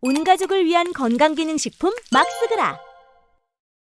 온 가족을 위한 건강기능식품 막스그라.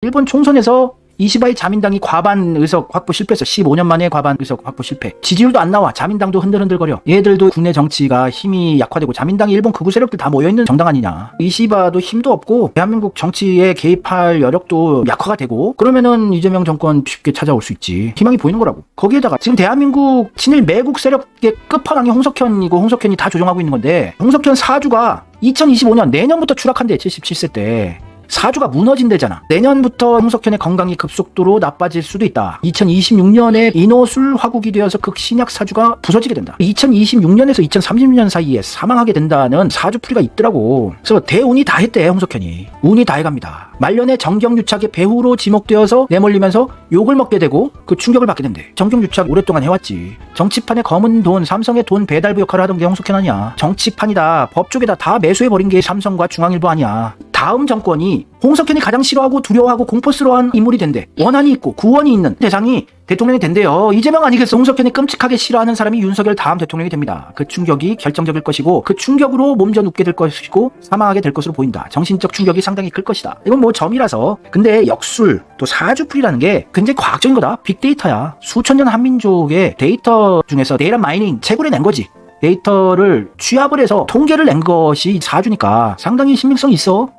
일본 총선에서 이시바이 자민당이 과반 의석 확보 실패했어. 15년 만에 과반 의석 확보 실패. 지지율도 안 나와. 자민당도 흔들흔들거려. 얘들도 국내 정치가 힘이 약화되고 자민당이 일본 극우 세력들 다 모여있는 정당 아니냐. 이시바도 힘도 없고 대한민국 정치에 개입할 여력도 약화가 되고 그러면은 이재명 정권 쉽게 찾아올 수 있지. 희망이 보이는 거라고. 거기에다가 지금 대한민국 친일 매국 세력의 끝판왕이 홍석현이고 홍석현이 다 조종하고 있는 건데 홍석현 사주가 2025년 내년부터 추락한대. 77세 때. 사주가 무너진대잖아. 내년부터 홍석현의 건강이 급속도로 나빠질 수도 있다. 2026년에 인호술 화국이 되어서 극신약 사주가 부서지게 된다. 2026년에서 2030년 사이에 사망하게 된다는 사주풀이가 있더라고. 그래서 대운이 다 했대. 홍석현이 운이 다 해갑니다. 말년에 정경유착의 배후로 지목되어서 내몰리면서 욕을 먹게 되고 그 충격을 받게 된대. 정경유착 오랫동안 해왔지. 정치판에 검은 돈, 삼성의 돈 배달부 역할을 하던 게 홍석현 아니야. 정치판이다, 법 쪽에다 다 매수해버린 게 삼성과 중앙일보 아니야. 다음 정권이 홍석현이 가장 싫어하고 두려워하고 공포스러워한 인물이 된대. 원한이 있고 구원이 있는 대상이 대통령이 된대요. 이재명 아니겠어. 홍석현이 끔찍하게 싫어하는 사람이 윤석열 다음 대통령이 됩니다. 그 충격이 결정적일 것이고 그 충격으로 몸져 눕게 될 것이고 사망하게 될 것으로 보인다. 정신적 충격이 상당히 클 것이다. 이건 뭐 점이라서. 근데 역술 또 사주풀이라는 게 굉장히 과학적인 거다. 빅데이터야. 수천 년 한민족의 데이터 중에서 데이터 마이닝 채굴해 낸 거지. 데이터를 취합을 해서 통계를 낸 것이 사주니까 상당히 신빙성이 있어.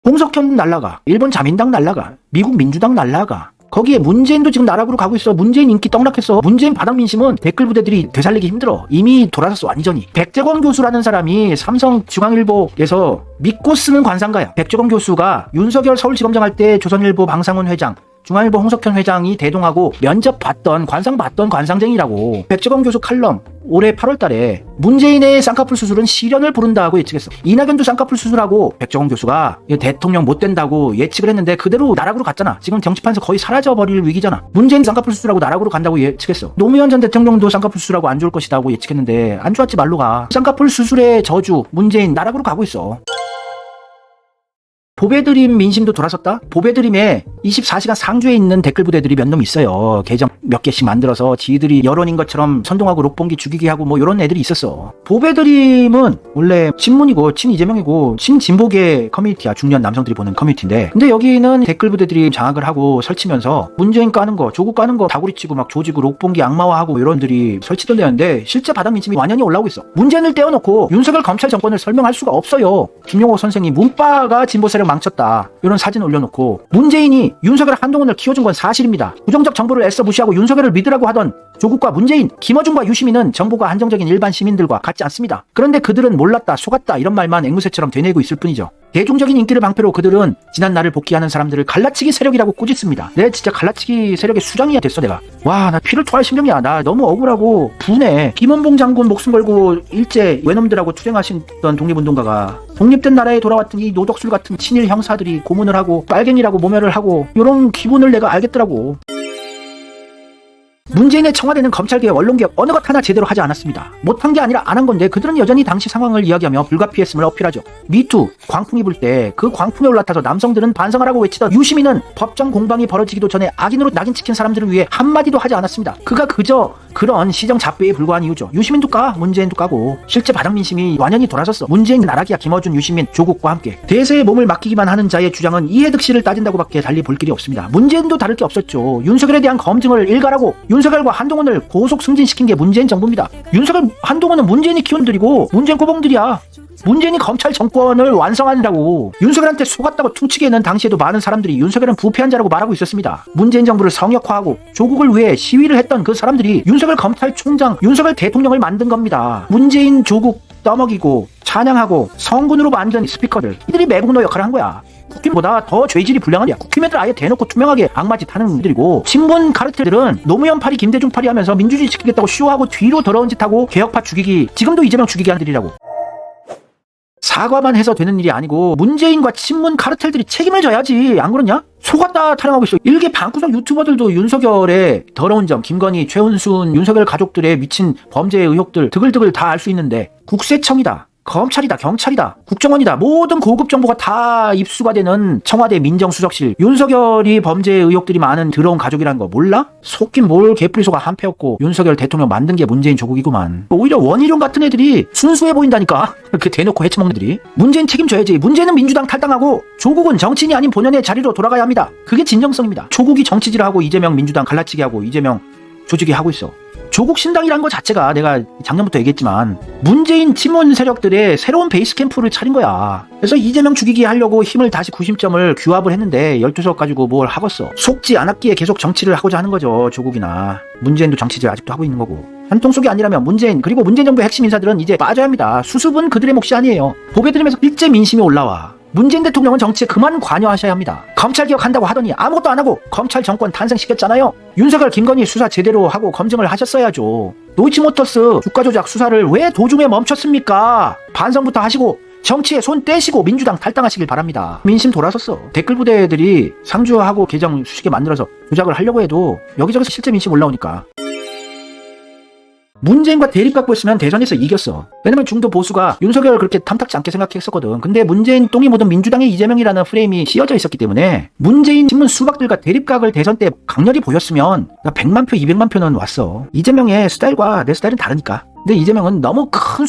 홍석현 날라가, 일본 자민당 날라가, 미국 민주당 날라가, 거기에 문재인도 지금 나락으로 가고 있어. 문재인 인기 떡락했어. 문재인 바닥 민심은 댓글 부대들이 되살리기 힘들어. 이미 돌아섰어 완전히. 백재권 교수라는 사람이 삼성 중앙일보에서 믿고 쓰는 관상가야. 백재권 교수가 윤석열 서울지검장 할 때 조선일보 방상훈 회장, 중앙일보 홍석현 회장이 대동하고 면접 봤던 관상 봤던 관상쟁이라고. 백재권 교수 칼럼 올해 8월 달에 문재인의 쌍꺼풀 수술은 시련을 부른다고 예측했어. 이낙연도 쌍꺼풀 수술하고 백재권 교수가 대통령 못 된다고 예측을 했는데 그대로 나락으로 갔잖아. 지금 정치판에서 거의 사라져버릴 위기잖아. 문재인 쌍꺼풀 수술하고 나락으로 간다고 예측했어. 노무현 전 대통령도 쌍꺼풀 수술하고 안 좋을 것이라고 예측했는데 안 좋았지. 말로 가. 쌍꺼풀 수술의 저주 문재인 나락으로 가고 있어. 보배드림 민심도 돌아섰다? 보배드림에 24시간 상주에 있는 댓글 부대들이 몇 놈 있어요. 계정 몇 개씩 만들어서 지들이 여론인 것처럼 선동하고 록봉기 죽이기 하고 뭐 이런 애들이 있었어. 보배드림은 원래 친문이고 친이재명이고 친진보계 커뮤니티야. 중년 남성들이 보는 커뮤니티인데 근데 여기는 댓글 부대들이 장악을 하고 설치면서 문재인 까는 거, 조국 까는 거 다구리치고 막 조지고 록봉기 악마화하고 이런 들이 설치던 데였는데 실제 바닥 민심이 완연히 올라오고 있어. 문재인을 떼어놓고 윤석열 검찰 정권을 설명할 수가 없어요. 김용호 선생이 문빠가 진보 세력 망쳤다 이런 사진 올려놓고 문재인이 윤석열 한동훈을 키워준 건 사실입니다. 부정적 정보를 애써 무시하고 윤석열을 믿으라고 하던 조국과 문재인, 김어준과 유시민은 정보가 한정적인 일반 시민들과 같지 않습니다. 그런데 그들은 몰랐다, 속았다 이런 말만 앵무새처럼 되뇌고 있을 뿐이죠. 대중적인 인기를 방패로 그들은 지난 날을 복귀하는 사람들을 갈라치기 세력이라고 꾸짖습니다. 내가 진짜 갈라치기 세력의 수장이야 됐어 내가. 와, 나 피를 토할 심정이야. 나 너무 억울하고 분해. 김원봉 장군 목숨 걸고 일제 외놈들하고 투쟁하시던 독립운동가가 독립된 나라에 돌아왔던 이 노덕술 같은 친일 형사들이 고문을 하고 빨갱이라고 모멸을 하고 이런 기분을 내가 알겠더라고. 문재인의 청와대는 검찰개혁, 언론개혁 어느 것 하나 제대로 하지 않았습니다. 못한 게 아니라 안 한 건데 그들은 여전히 당시 상황을 이야기하며 불가피했음을 어필하죠. 미투, 광풍이 불 때 그 광풍에 올라타서 남성들은 반성하라고 외치던 유시민은 법정 공방이 벌어지기도 전에 악인으로 낙인 찍힌 사람들을 위해 한마디도 하지 않았습니다. 그가 그저 그런 시정 잡배에 불과한 이유죠. 유시민도 까, 문재인도 까고. 실제 바닥 민심이 완연히 돌아섰어. 문재인 나락이야. 김어준, 유시민, 조국과 함께. 대세에 몸을 맡기기만 하는 자의 주장은 이해득실을 따진다고밖에 달리 볼 길이 없습니다. 문재인도 다를 게 없었죠. 윤석열에 대한 검증을 일갈하고 윤석열과 한동훈을 고속 승진시킨 게 문재인 정부입니다. 윤석열, 한동훈은 문재인이 키운 들이고 문재인 꼬봉들이야. 문재인이 검찰 정권을 완성한다고. 윤석열한테 속았다고 퉁치기에는 당시에도 많은 사람들이 윤석열은 부패한 자라고 말하고 있었습니다. 문재인 정부를 성역화하고 조국을 위해 시위를 했던 그 사람들이 윤석열 검찰총장, 윤석열 대통령을 만든 겁니다. 문재인, 조국 떠먹이고 찬양하고 성군으로 만든 스피커들, 이들이 매국노 역할을 한 거야. 국힘보다 더 죄질이 불량한 거야. 국힘애들 아예 대놓고 투명하게 악마짓 하는 애들이고, 친문 카르텔들은 노무현 파리 김대중 파리 하면서 민주주의 지키겠다고 쇼하고 뒤로 더러운 짓 하고 개혁파 죽이기, 지금도 이재명 죽이기 하는 애들이라고. 사과만 해서 되는 일이 아니고 문재인과 친문 카르텔들이 책임을 져야지. 안 그렇냐? 속았다 타령하고 있어. 일개 방구석 유튜버들도 윤석열의 더러운 점, 김건희, 최은순, 윤석열 가족들의 미친 범죄 의혹들 드글드글 다 알 수 있는데 국세청이다, 검찰이다, 경찰이다, 국정원이다, 모든 고급 정보가 다 입수가 되는 청와대 민정수석실. 윤석열이 범죄 의혹들이 많은 더러운 가족이라는 거 몰라? 속긴 뭘 개뿔이 속아 한패였고 윤석열 대통령 만든 게 문재인 조국이구만. 오히려 원희룡 같은 애들이 순수해 보인다니까. 이렇게 대놓고 해쳐먹는 애들이. 문재인 책임져야지. 문재인은 민주당 탈당하고 조국은 정치인이 아닌 본연의 자리로 돌아가야 합니다. 그게 진정성입니다. 조국이 정치질하고 이재명 민주당 갈라치기 하고 이재명 조직이 하고 있어. 조국 신당이란 것 자체가 내가 작년부터 얘기했지만 문재인 친문 세력들의 새로운 베이스 캠프를 차린 거야. 그래서 이재명 죽이기 하려고 힘을 다시 구심점을 규합을 했는데 12석 가지고 뭘 하겠어. 속지 않았기에 계속 정치를 하고자 하는 거죠. 조국이나 문재인도 정치질 아직도 하고 있는 거고. 한통 속이 아니라면 문재인 그리고 문재인 정부의 핵심 인사들은 이제 빠져야 합니다. 수습은 그들의 몫이 아니에요. 보게 되면서 일제 민심이 올라와. 문재인 대통령은 정치에 그만 관여하셔야 합니다. 검찰개혁한다고 하더니 아무것도 안 하고 검찰 정권 탄생시켰잖아요. 윤석열, 김건희 수사 제대로 하고 검증을 하셨어야죠. 도이치모터스 주가 조작 수사를 왜 도중에 멈췄습니까? 반성부터 하시고 정치에 손 떼시고 민주당 탈당하시길 바랍니다. 민심 돌아섰어. 댓글 부대들이 상주하고 계정 수식에 만들어서 조작을 하려고 해도 여기저기서 실제 민심 올라오니까. 문재인과 대립각보였으면 대선에서 이겼어. 왜냐면 중도 보수가 윤석열을 그렇게 탐탁지 않게 생각했었거든. 근데 문재인 똥이 묻은 민주당의 이재명이라는 프레임이 씌워져 있었기 때문에 문재인 신문 수박들과 대립각을 대선 때 강렬히 보였으면 100만 표, 200만 표는 왔어. 이재명의 스타일과 내 스타일은 다르니까. 근데 이재명은 너무 큰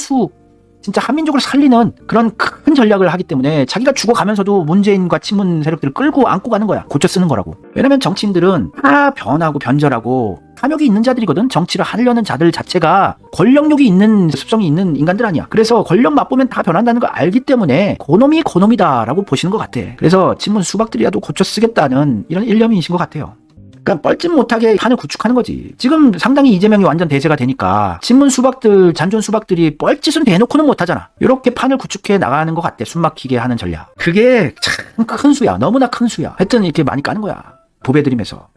진짜 한민족을 살리는 그런 큰 전략을 하기 때문에 자기가 죽어가면서도 문재인과 친문 세력들을 끌고 안고 가는 거야. 고쳐 쓰는 거라고. 왜냐면 정치인들은 다 변하고 변절하고 탐욕이 있는 자들이거든. 정치를 하려는 자들 자체가 권력욕이 있는 습성이 있는 인간들 아니야. 그래서 권력 맛보면 다 변한다는 걸 알기 때문에 고놈이 고놈이다라고 보시는 것 같아. 그래서 친문 수박들이라도 고쳐 쓰겠다는 이런 일념이신 것 같아요. 그러니까 뻘짓 못하게 판을 구축하는 거지. 지금 상당히 이재명이 완전 대세가 되니까 친문 수박들, 잔존 수박들이 뻘짓은 대놓고는 못하잖아. 이렇게 판을 구축해 나가는 것 같대. 숨막히게 하는 전략. 그게 참 큰 수야. 너무나 큰 수야. 하여튼 이렇게 많이 까는 거야. 보배드리면서.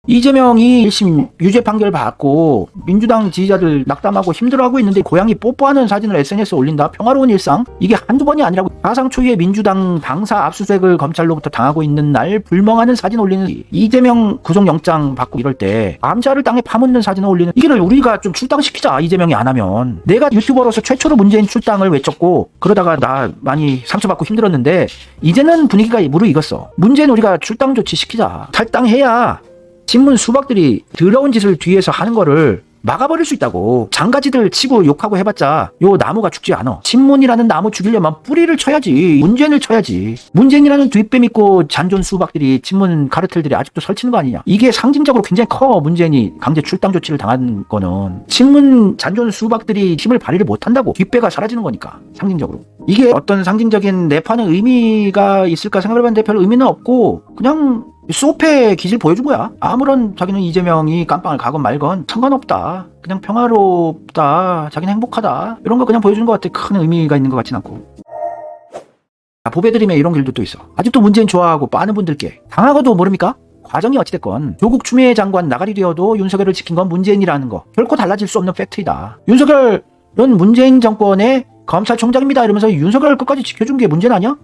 이재명이 1심 유죄 판결 받고 민주당 지지자들 낙담하고 힘들어하고 있는데 고양이 뽀뽀하는 사진을 SNS에 올린다. 평화로운 일상? 이게 한두 번이 아니라고. 사상 초유의 민주당 당사 압수수색을 검찰로부터 당하고 있는 날 불멍하는 사진 올리는, 이재명 구속영장 받고 이럴 때 암자를 땅에 파묻는 사진을 올리는, 이거를 우리가 좀 출당시키자. 이재명이 안 하면. 내가 유튜버로서 최초로 문재인 출당을 외쳤고 그러다가 나 많이 상처받고 힘들었는데 이제는 분위기가 무르익었어. 문재인 우리가 출당 조치 시키자. 탈당해야 친문 수박들이 더러운 짓을 뒤에서 하는 거를 막아버릴 수 있다고. 장가지들 치고 욕하고 해봤자 요 나무가 죽지 않아. 친문이라는 나무 죽이려면 뿌리를 쳐야지. 문재인을 쳐야지. 문재인이라는 뒷뱀 있고 잔존 수박들이 친문 카르텔들이 아직도 설치는 거 아니냐. 이게 상징적으로 굉장히 커. 문재인이 강제 출당 조치를 당한 거는 친문 잔존 수박들이 힘을 발휘를 못한다고. 뒷배가 사라지는 거니까 상징적으로. 이게 어떤 상징적인 내파는 의미가 있을까 생각해봤는데 별 의미는 없고 그냥 소패 기질 보여준 거야. 아무런 자기는 이재명이 깜빵을 가건 말건 상관없다. 그냥 평화롭다. 자기는 행복하다. 이런 거 그냥 보여주는 것 같아. 큰 의미가 있는 것 같진 않고. 보배드림에 이런 길도 또 있어. 아직도 문재인 좋아하고 빠는 분들께 당하고도 모릅니까? 과정이 어찌됐건 조국 추미애 장관 나가리 되어도 윤석열을 지킨 건 문재인이라는 거 결코 달라질 수 없는 팩트이다. 윤석열은 문재인 정권의 검찰총장입니다 이러면서 윤석열을 끝까지 지켜준 게 문제는 아니야?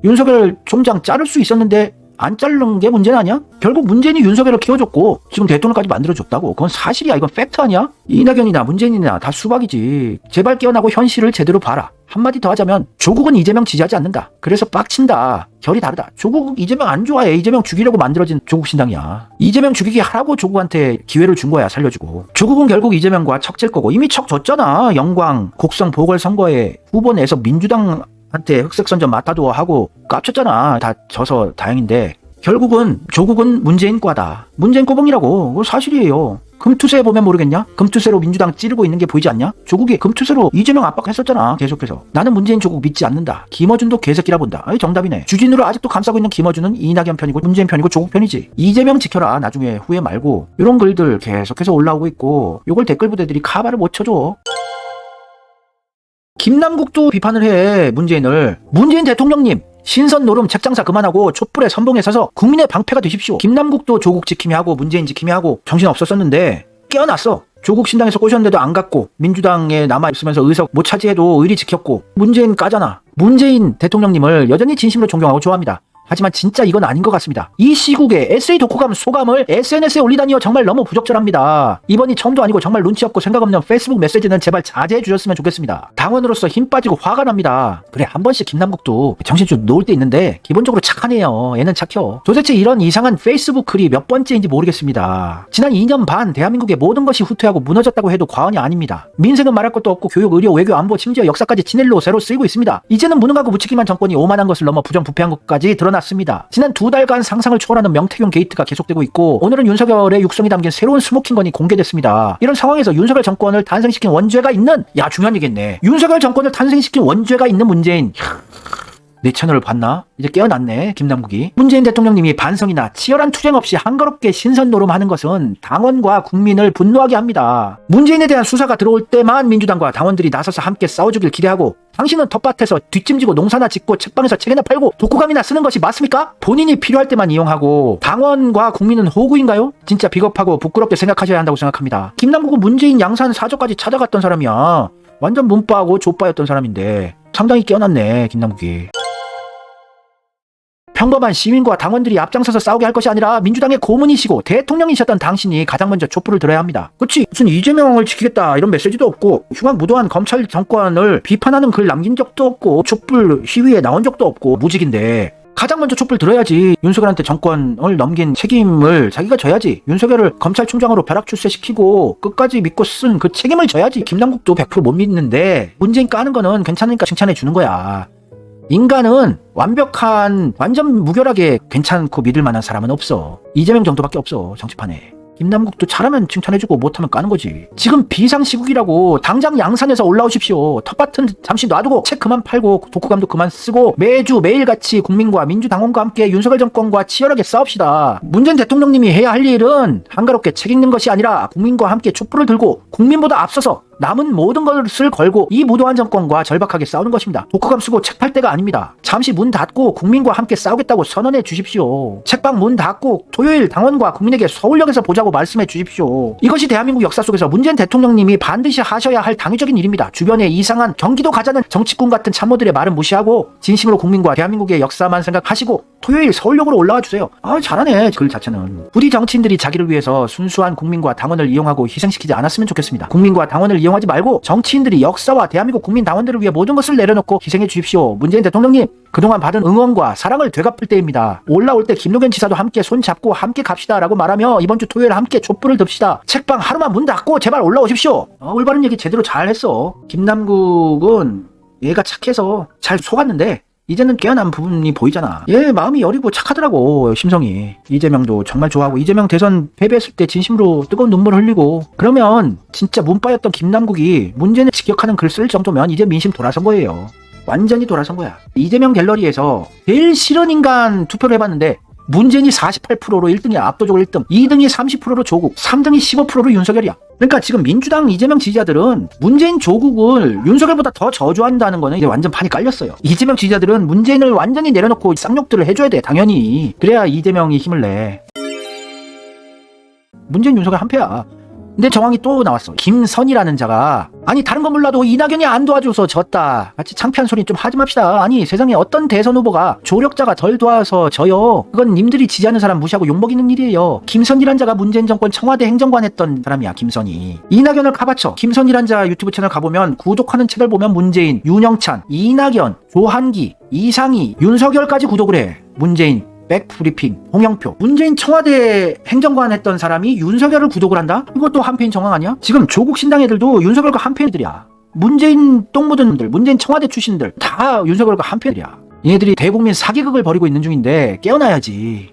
윤석열 총장 자를 수 있었는데 안 자르는 게 문제는 아니야? 결국 문재인이 윤석열을 키워줬고 지금 대통령까지 만들어줬다고. 그건 사실이야. 이건 팩트 아니야? 이낙연이나 문재인이나 다 수박이지. 제발 깨어나고 현실을 제대로 봐라. 한마디 더 하자면 조국은 이재명 지지하지 않는다. 그래서 빡친다. 결이 다르다. 조국 이재명 안 좋아해. 이재명 죽이려고 만들어진 조국 신당이야. 이재명 죽이게 하라고 조국한테 기회를 준 거야. 살려주고. 조국은 결국 이재명과 척질 거고 이미 척 졌잖아. 영광 곡성 보궐선거에 후보 내에서 민주당 한테 흑색선전 맡아도 하고 깝쳤잖아. 다 져서 다행인데 결국은 조국은 문재인 과다. 문재인 꼬봉이라고. 그거 사실이에요. 금투세 보면 모르겠냐? 금투세로 민주당 찌르고 있는 게 보이지 않냐? 조국이 금투세로 이재명 압박했었잖아. 계속해서. 나는 문재인 조국 믿지 않는다. 김어준도 개새끼라 본다. 아이 정답이네. 주진우를 아직도 감싸고 있는 김어준은 이낙연 편이고 문재인 편이고 조국 편이지. 이재명 지켜라. 나중에 후회 말고. 이런 글들 계속해서 올라오고 있고 요걸 댓글 부대들이 카바를 못 쳐줘. 김남국도 비판을 해. 문재인을. 문재인 대통령님 신선 노름 책장사 그만하고 촛불에 선봉에 서서 국민의 방패가 되십시오. 김남국도 조국 지킴이 하고 문재인 지킴이 하고 정신 없었었는데 깨어났어. 조국 신당에서 꼬셨는데도 안 갔고 민주당에 남아있으면서 의석 못 차지해도 의리 지켰고 문재인 까잖아. 문재인 대통령님을 여전히 진심으로 존경하고 좋아합니다. 하지만 진짜 이건 아닌 것 같습니다. 이 시국에 SA 독후감 소감을 SNS에 올리다니요, 정말 너무 부적절합니다. 이번이 처음도 아니고 정말 눈치 없고 생각 없는 페이스북 메시지는 제발 자제해 주셨으면 좋겠습니다. 당원으로서 힘 빠지고 화가 납니다. 그래, 한 번씩 김남국도 정신 좀 놓을 때 있는데 기본적으로 착하네요. 얘는 착혀. 도대체 이런 이상한 페이스북 글이 몇 번째인지 모르겠습니다. 지난 2년 반 대한민국의 모든 것이 후퇴하고 무너졌다고 해도 과언이 아닙니다. 민생은 말할 것도 없고 교육, 의료, 외교, 안보, 심지어 역사까지 진일로 새로 쓰이고 있습니다. 이제는 무능하고 무책임한 정권이 오만한 것을 넘어 부정부패한 것까지 드러났습니다. 지난 2달간 상상을 초월하는 명태균 게이트가 계속되고 있고, 오늘은 윤석열의 육성이 담긴 새로운 스모킹건이 공개됐습니다. 이런 상황에서 윤석열 정권을 탄생시킨 원죄가 있는, 야, 중요한 얘기겠네. 윤석열 정권을 탄생시킨 원죄가 있는 문재인. 내 채널을 봤나? 이제 깨어났네, 김남국이. 문재인 대통령님이 반성이나 치열한 투쟁 없이 한가롭게 신선 노름하는 것은 당원과 국민을 분노하게 합니다. 문재인에 대한 수사가 들어올 때만 민주당과 당원들이 나서서 함께 싸워주길 기대하고, 당신은 텃밭에서 뒷짐지고 농사나 짓고 책방에서 책이나 팔고 독후감이나 쓰는 것이 맞습니까? 본인이 필요할 때만 이용하고 당원과 국민은 호구인가요? 진짜 비겁하고 부끄럽게 생각하셔야 한다고 생각합니다. 김남국은 문재인 양산 사저까지 찾아갔던 사람이야. 완전 문빠하고 족빠였던 사람인데 상당히 깨어났네, 김남국이. 평범한 시민과 당원들이 앞장서서 싸우게 할 것이 아니라 민주당의 고문이시고 대통령이셨던 당신이 가장 먼저 촛불을 들어야 합니다. 그치? 무슨 이재명을 지키겠다 이런 메시지도 없고, 흉악무도한 검찰 정권을 비판하는 글 남긴 적도 없고, 촛불 시위에 나온 적도 없고, 무직인데 가장 먼저 촛불 들어야지. 윤석열한테 정권을 넘긴 책임을 자기가 져야지. 윤석열을 검찰총장으로 벼락 출세시키고 끝까지 믿고 쓴 그 책임을 져야지. 김남국도 100% 못 믿는데 문재인 까는 거는 괜찮으니까 칭찬해 주는 거야. 인간은 완벽한, 완전 무결하게 괜찮고 믿을 만한 사람은 없어. 이재명 정도밖에 없어, 정치판에. 김남국도 잘하면 칭찬해주고 못하면 까는 거지. 지금 비상시국이라고 당장 양산에서 올라오십시오. 텃밭은 잠시 놔두고 책 그만 팔고 독후감도 그만 쓰고 매주 매일같이 국민과 민주당원과 함께 윤석열 정권과 치열하게 싸웁시다. 문재인 대통령님이 해야 할 일은 한가롭게 책 읽는 것이 아니라 국민과 함께 촛불을 들고 국민보다 앞서서 남은 모든 것을 걸고 이 무도한 정권과 절박하게 싸우는 것입니다. 독후감 쓰고 책 팔 때가 아닙니다. 잠시 문 닫고 국민과 함께 싸우겠다고 선언해 주십시오. 책방 문 닫고 토요일 당원과 국민에게 서울역에서 보자고 말씀해 주십시오. 이것이 대한민국 역사 속에서 문재인 대통령님이 반드시 하셔야 할 당위적인 일입니다. 주변에 이상한 경기도 가자는 정치꾼 같은 참모들의 말은 무시하고 진심으로 국민과 대한민국의 역사만 생각하시고 토요일 서울역으로 올라와 주세요. 아, 잘하네, 글 자체는. 부디 정치인들이 자기를 위해서 순수한 국민과 당원을 이용하고 희생시키지 않았으면 좋겠습니다. 국민과 당원을 이용하지 말고 정치인들이 역사와 대한민국 국민 당원들을 위해 모든 것을 내려놓고 희생해 주십시오. 문재인 대통령님, 그동안 받은 응원과 사랑을 되갚을 때입니다. 올라올 때 김노겸 지사도 함께 손잡고 함께 갑시다 라고 말하며 이번 주 토요일 함께 촛불을 듭시다. 책방 하루만 문 닫고 제발 올라오십시오. 올바른 얘기 제대로 잘 했어. 김남국은 얘가 착해서 잘 속았는데 이제는 깨어난 부분이 보이잖아. 얘 마음이 여리고 착하더라고, 심성이. 이재명도 정말 좋아하고, 이재명 대선 패배했을 때 진심으로 뜨거운 눈물 흘리고, 그러면 진짜 문빠였던 김남국이 문재인을 직격하는 글 쓸 정도면 이제 민심 돌아선 거예요. 완전히 돌아선 거야. 이재명 갤러리에서 제일 싫은 인간 투표를 해봤는데 문재인이 48%로 1등이야. 압도적으로 1등. 2등이 30%로 조국, 3등이 15%로 윤석열이야. 그러니까 지금 민주당 이재명 지지자들은 문재인 조국을 윤석열보다 더 저주한다는 거는 이제 완전 판이 깔렸어요. 이재명 지지자들은 문재인을 완전히 내려놓고 쌍욕들을 해줘야 돼, 당연히. 그래야 이재명이 힘을 내. 문재인 윤석열 한패야. 근데 정황이 또 나왔어. 김선이라는 자가, 아니 다른 건 몰라도 이낙연이 안 도와줘서 졌다, 같이 창피한 소리 좀 하지 맙시다. 아니 세상에 어떤 대선 후보가 조력자가 덜 도와서 져요? 그건 님들이 지지하는 사람 무시하고 욕먹이는 일이에요. 김선이란 자가 문재인 정권 청와대 행정관 했던 사람이야, 김선이. 이낙연을 가봤죠. 김선이란 자 유튜브 채널 가보면 구독하는 채널 보면 문재인, 윤영찬, 이낙연, 조한기, 이상희, 윤석열까지 구독을 해. 문재인 백브리핑, 홍영표. 문재인 청와대 행정관 했던 사람이 윤석열을 구독을 한다? 이것도 한패인 정황 아니야? 지금 조국 신당 애들도 윤석열과 한패들이야. 문재인 똥 묻은 놈들, 문재인 청와대 출신들 다 윤석열과 한패들이야. 얘네들이 대국민 사기극을 벌이고 있는 중인데 깨어나야지.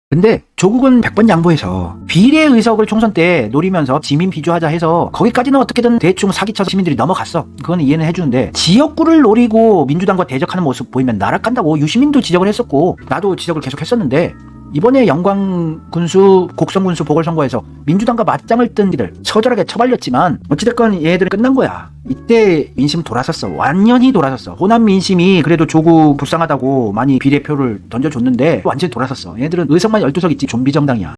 근데 조국은 100번 양보해서 비례의석을 총선 때 노리면서 지민 비주하자 해서 거기까지는 어떻게든 대충 사기쳐서 시민들이 넘어갔어. 그건 이해는 해주는데 지역구를 노리고 민주당과 대적하는 모습 보이면 나락간다고 유시민도 지적을 했었고 나도 지적을 계속 했었는데, 이번에 영광군수, 곡성군수 보궐선거에서 민주당과 맞짱을 뜬 이들 처절하게 처발렸지만 어찌됐건 얘들은 끝난 거야. 이때 민심 돌아섰어. 완전히 돌아섰어. 호남 민심이 그래도 조국 불쌍하다고 많이 비례표를 던져줬는데 완전히 돌아섰어. 얘들은 의석만 12석 있지 좀비 정당이야.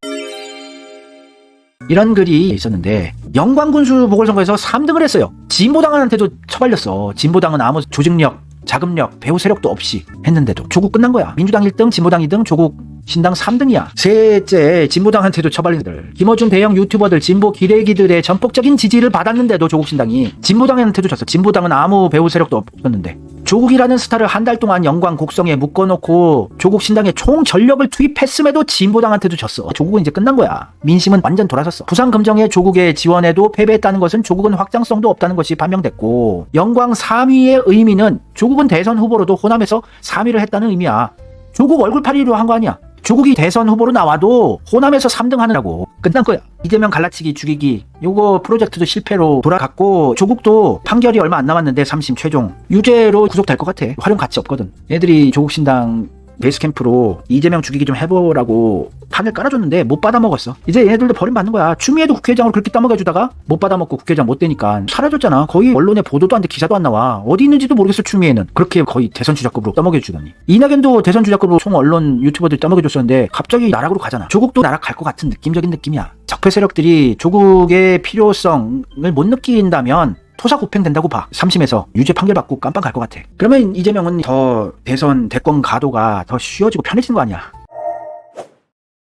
이런 글이 있었는데 영광군수 보궐선거에서 3등을 했어요. 진보당한테도 처발렸어. 진보당은 아무 조직력 자금력, 배후 세력도 없이 했는데도 조국 끝난 거야. 민주당 1등, 진보당 2등, 조국 신당 3등이야. 셋째, 진보당한테도 처발린 애들. 김어준 대형 유튜버들, 진보 기레기들의 전폭적인 지지를 받았는데도 조국 신당이 진보당한테도 졌어. 진보당은 아무 배후 세력도 없었는데. 조국이라는 스타를 한 달 동안 영광 곡성에 묶어놓고 조국 신당에 총 전력을 투입했음에도 진보당한테도 졌어. 조국은 이제 끝난 거야. 민심은 완전 돌아섰어. 부산금정에 조국의 지원에도 패배했다는 것은 조국은 확장성도 없다는 것이 반영됐고, 영광 3위의 의미는 조국은 대선 후보로도 호남에서 3위를 했다는 의미야. 조국 얼굴팔이로 한 거 아니야. 조국이 대선 후보로 나와도 호남에서 3등 하느라고 끝난 거야. 이재명 갈라치기 죽이기 요거 프로젝트도 실패로 돌아갔고, 조국도 판결이 얼마 안 남았는데 3심 최종 유죄로 구속될 것 같아. 활용 가치 없거든. 애들이 조국 신당 베이스캠프로 이재명 죽이기 좀 해보라고 판을 깔아줬는데 못 받아먹었어. 이제 얘네들도 버림받는 거야. 추미애도 국회의장으로 그렇게 따먹여주다가 못 받아먹고 국회의장 못 되니까 사라졌잖아. 거의 언론에 보도도 안 돼, 기사도 안 나와. 어디 있는지도 모르겠어. 추미애는 그렇게 거의 대선 주자급으로 따먹여주더니, 이낙연도 대선 주자급으로 총 언론 유튜버들 따먹여줬었는데 갑자기 나락으로 가잖아. 조국도 나락 갈 것 같은 느낌적인 느낌이야. 적폐 세력들이 조국의 필요성을 못 느낀다면 토사구팽된다고 봐. 3심에서 유죄 판결 받고 깜빵 갈 것 같아. 그러면 이재명은 더 대선 대권 가도가 더 쉬워지고 편해지는 거 아니야.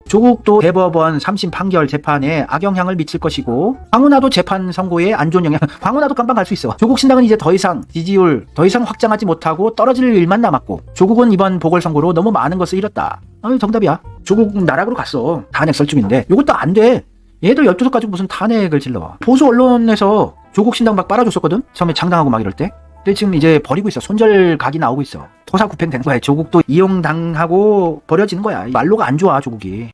조국도 대법원 3심 판결 재판에 악영향을 미칠 것이고, 황운하도 재판 선고에 안 좋은 영향. 황운하도 깜빵 갈 수 있어. 조국 신당은 이제 더 이상 지지율 더 이상 확장하지 못하고 떨어질 일만 남았고, 조국은 이번 보궐선거로 너무 많은 것을 잃었다. 정답이야. 조국 나락으로 갔어. 탄핵 설중인데 이것도 안 돼. 얘들 12석 가지고 무슨 탄핵을 질러. 보수 언론에서 조국 신당 막 빨아줬었거든? 처음에 창당하고 막 이럴 때. 근데 지금 이제 버리고 있어. 손절각이 나오고 있어. 토사구팽 되는 거야. 조국도 이용당하고 버려지는 거야. 말로가 안 좋아, 조국이.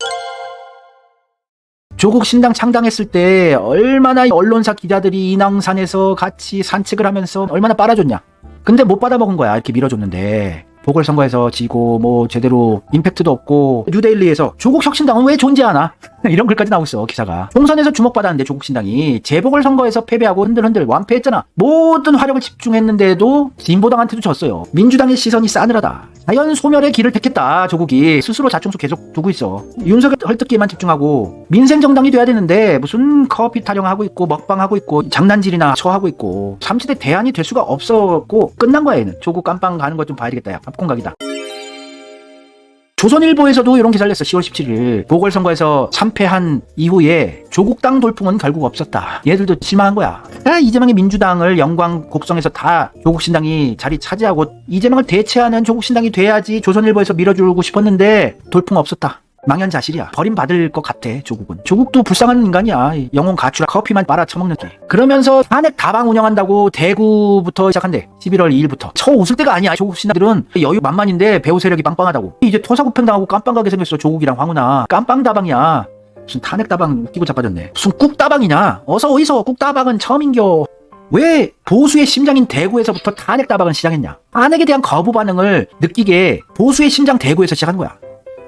조국 신당 창당했을 때 얼마나 언론사 기자들이 인왕산에서 같이 산책을 하면서 얼마나 빨아줬냐. 근데 못 받아먹은 거야. 이렇게 밀어줬는데. 보궐선거에서 지고 뭐 제대로 임팩트도 없고, 뉴데일리에서 조국 혁신당은 왜 존재하나? 이런 글까지 나오고 있어, 기사가. 총선에서 주목받았는데 조국 신당이 재보궐선거에서 패배하고 흔들흔들 완패했잖아. 모든 화력을 집중했는데도 진보당한테도 졌어요. 민주당의 시선이 싸늘하다. 자연 소멸의 길을 택했다. 조국이 스스로 자충수 계속 두고 있어. 윤석열 헐뜯기에만 집중하고 민생 정당이 돼야 되는데 무슨 커피 타령하고 있고 먹방하고 있고 장난질이나 처하고 있고, 삼시대 대안이 될 수가 없었고 끝난 거야. 얘는 조국 깜빵 가는 것 좀 봐야 되겠다. 야, 팝콘각이다. 조선일보에서도 이런 기사를 냈어. 10월 17일 보궐선거에서 참패한 이후에 조국당 돌풍은 결국 없었다. 얘들도 실망한 거야. 이재명이 민주당을 영광 곡성에서 다 조국신당이 자리 차지하고 이재명을 대체하는 조국신당이 돼야지 조선일보에서 밀어주고 싶었는데 돌풍 없었다. 망연자실이야. 버림받을 것 같아. 조국도 불쌍한 인간이야. 영혼 가출아 커피만 빨아 처먹는 게. 그러면서 탄핵 다방 운영한다고 대구부터 시작한대. 11월 2일부터. 웃을 때가 아니야. 조국 신당들은 여유 만만인데 배후 세력이 빵빵하다고. 이제 토사구팽 당하고 깜빵 가게 생겼어. 조국이랑 황운하. 깜빵 다방이야. 무슨 탄핵 다방 웃기고 자빠졌네. 무슨 꾹다방이냐. 어디서 꾹다방은 처음인겨. 왜 보수의 심장인 대구에서부터 탄핵 다방을 시작했냐. 탄핵에 대한 거부 반응을 느끼게 보수의 심장 대구에서 시작한 거야.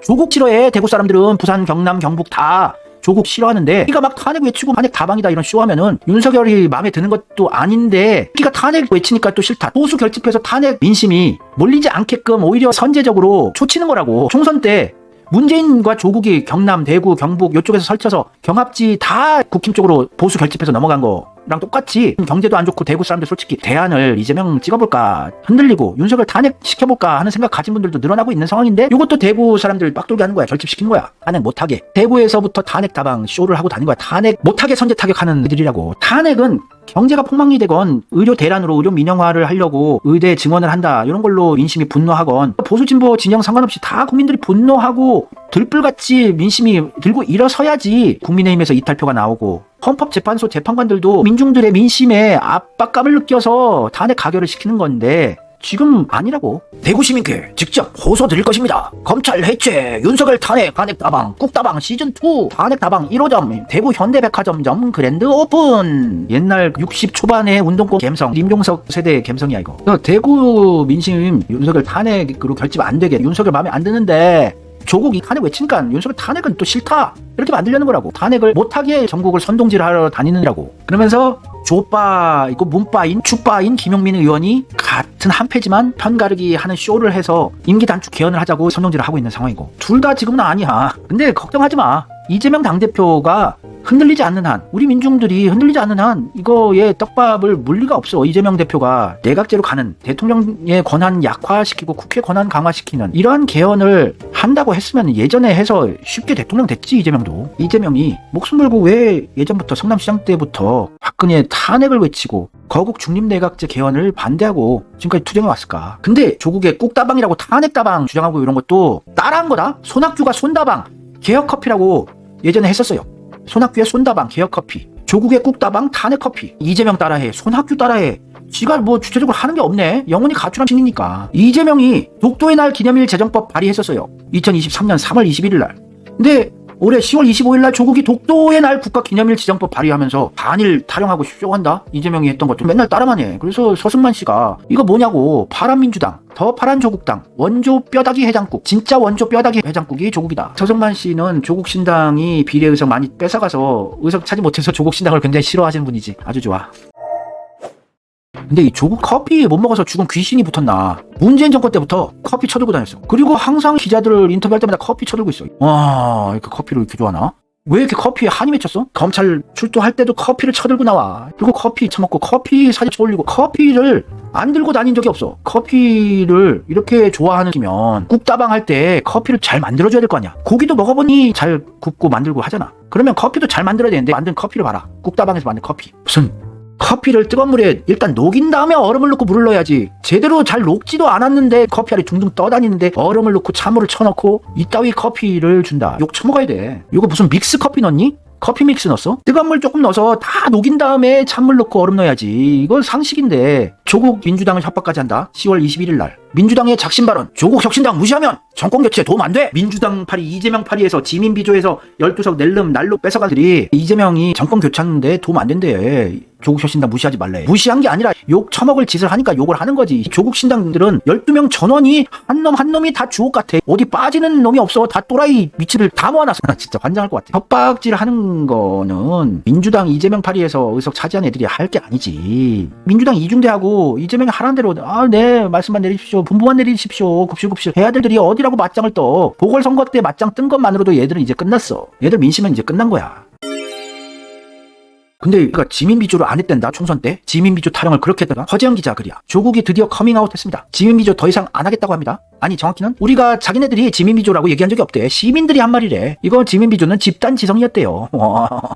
조국 싫어해. 대구 사람들은 부산, 경남, 경북 다 조국 싫어하는데, 우리가 막 탄핵 외치고 탄핵 다방이다 이런 쇼하면은 윤석열이 마음에 드는 것도 아닌데, 우리가 탄핵 외치니까 또 싫다. 보수 결집해서 탄핵 민심이 몰리지 않게끔 오히려 선제적으로 초치는 거라고. 총선 때 문재인과 조국이 경남, 대구, 경북 이쪽에서 설쳐서 경합지 다 국힘 쪽으로 보수 결집해서 넘어간 거랑 똑같이 경제도 안 좋고 대구 사람들 솔직히 대안을 이재명 찍어볼까 흔들리고 윤석열 탄핵시켜볼까 하는 생각 가진 분들도 늘어나고 있는 상황인데, 이것도 대구 사람들 빡돌게 하는 거야. 결집시키는 거야. 탄핵 못하게. 대구에서부터 탄핵 다방 쇼를 하고 다닌 거야. 탄핵 못하게 선제 타격하는 애들이라고. 탄핵은 경제가 폭망이 되건 의료 대란으로 의료 민영화를 하려고 의대 증원을 한다 이런 걸로 민심이 분노하건, 보수 진보 진영 상관없이 다 국민들이 분노하고 들불같이 민심이 들고 일어서야지 국민의힘에서 이탈표가 나오고, 헌법재판소 재판관들도 민중들의 민심에 압박감을 느껴서 탄핵 가결을 시키는 건데 지금 아니라고. 대구 시민께 직접 호소 드릴 것입니다. 검찰 해체, 윤석열 탄핵 다방, 꾹다방 시즌2, 탄핵 다방 1호점, 대구 현대백화점점 그랜드 오픈. 옛날 60 초반의 운동권 감성, 임종석 세대 감성이야 이거. 대구 민심 윤석열 탄핵으로 결집 안 되게, 윤석열 마음에 안 드는데 조국이 탄핵 외치니까 윤석열 탄핵은 또 싫다 이렇게 만들려는 거라고. 탄핵을 못하게 전국을 선동질하러 다니느라고. 그러면서 조빠이고 문빠인 추빠인 김용민 의원이 같은 한 패지만 편가르기 하는 쇼를 해서 임기 단축 개헌을 하자고 선동질을 하고 있는 상황이고, 둘 다 지금은 아니야. 근데 걱정하지 마. 이재명 당대표가 흔들리지 않는 한, 우리 민중들이 흔들리지 않는 한 이거에 떡밥을 물 리가 없어. 이재명 대표가 내각제로 가는, 대통령의 권한 약화시키고 국회 권한 강화시키는 이러한 개헌을 한다고 했으면 예전에 해서 쉽게 대통령 됐지. 이재명도. 이재명이 목숨 걸고 왜 예전부터 성남시장 때부터 박근혜 탄핵을 외치고 거국 중립내각제 개헌을 반대하고 지금까지 투쟁해 왔을까? 근데 조국의 꾹다방이라고 탄핵다방 주장하고 이런 것도 따라한 거다. 손학규가 손다방 개혁커피라고 예전에 했었어요. 손학규의 손다방 개혁커피, 조국의 꾹다방 탄핵커피. 이재명 따라해, 손학규 따라해. 지가 뭐 주체적으로 하는 게 없네. 영원히 가출한 신이니까. 이재명이 독도의 날 기념일 제정법 발의했었어요. 2023년 3월 21일 날. 근데 올해 10월 25일 날 조국이 독도의 날 국가기념일 지정법 발의하면서 반일 타령하고 쇼한다? 이재명이 했던 것도 맨날 따라만 해. 그래서 서승만 씨가 이거 뭐냐고, 파란민주당, 더 파란 조국당, 원조 뼈다귀 해장국, 진짜 원조 뼈다귀 해장국이 조국이다. 서승만 씨는 조국 신당이 비례의석 많이 뺏어가서 의석 차지 못해서 조국 신당을 굉장히 싫어하시는 분이지. 아주 좋아. 근데 이 조국 커피 못 먹어서 죽은 귀신이 붙었나. 문재인 정권 때부터 커피 쳐들고 다녔어. 그리고 항상 기자들 인터뷰할 때마다 커피 쳐들고 있어. 와, 이렇게 커피를 이렇게 좋아하나? 왜 이렇게 커피에 한이 맺혔어? 검찰 출두할 때도 커피를 쳐들고 나와. 그리고 커피 처먹고 커피 사진 올리고. 커피를 안 들고 다닌 적이 없어. 커피를 이렇게 좋아하는 기면 꾹다방 할 때 커피를 잘 만들어줘야 될 거 아니야. 고기도 먹어보니 잘 굽고 만들고 하잖아. 그러면 커피도 잘 만들어야 되는데 만든 커피를 봐라. 꾹다방에서 만든 커피. 무슨 커피를 뜨거운 물에 일단 녹인 다음에 얼음을 넣고 물을 넣어야지. 제대로 잘 녹지도 않았는데 커피 알이 둥둥 떠다니는데 얼음을 넣고 찬물을 쳐넣고 이따위 커피를 준다. 욕 처먹어야 돼. 이거 무슨 믹스 커피 넣니? 커피 믹스 넣었어? 뜨거운 물 조금 넣어서 다 녹인 다음에 찬물 넣고 얼음 넣어야지. 이건 상식인데. 조국 민주당을 협박까지 한다. 10월 21일 날 민주당의 작심 발언, 조국 혁신당 무시하면 정권 교체 도움 안 돼. 민주당 파리, 이재명 파리에서 지민 비조에서 12석 낼름 날로 뺏어가들이 이재명이 정권 교체하는데 도움 안 된대. 조국 혁신당 무시하지 말래. 무시한 게 아니라 욕 처먹을 짓을 하니까 욕을 하는 거지. 조국 신당들은 12명 전원이 한 놈이 다 주옥 같아. 어디 빠지는 놈이 없어. 다 또라이 미치를 다 모아놨어. 진짜 환장할 것 같아. 협박질 하는 거는 민주당 이재명 파리에서 의석 차지한 애들이 할 게 아니지. 민주당 이중대하고 이재명이 하라는 대로 네 말씀만 내리십시오, 분부만 내리십시오, 굽실굽실 해야 될 들이 어디라고 맞짱을 떠. 보궐선거 때 맞짱 뜬 것만으로도 얘들은 이제 끝났어. 얘들 민심은 이제 끝난 거야. 근데 그니까 지민비조를 안 했댄다. 총선 때 지민비조 타령을 그렇게 했다가 허재영 기자 글이야. 조국이 드디어 커밍아웃 했습니다. 지민비조 더 이상 안 하겠다고 합니다. 아니 정확히는 우리가 자기네들이 지민비조라고 얘기한 적이 없대. 시민들이 한 말이래. 이거 지민비조는 집단지성이었대요.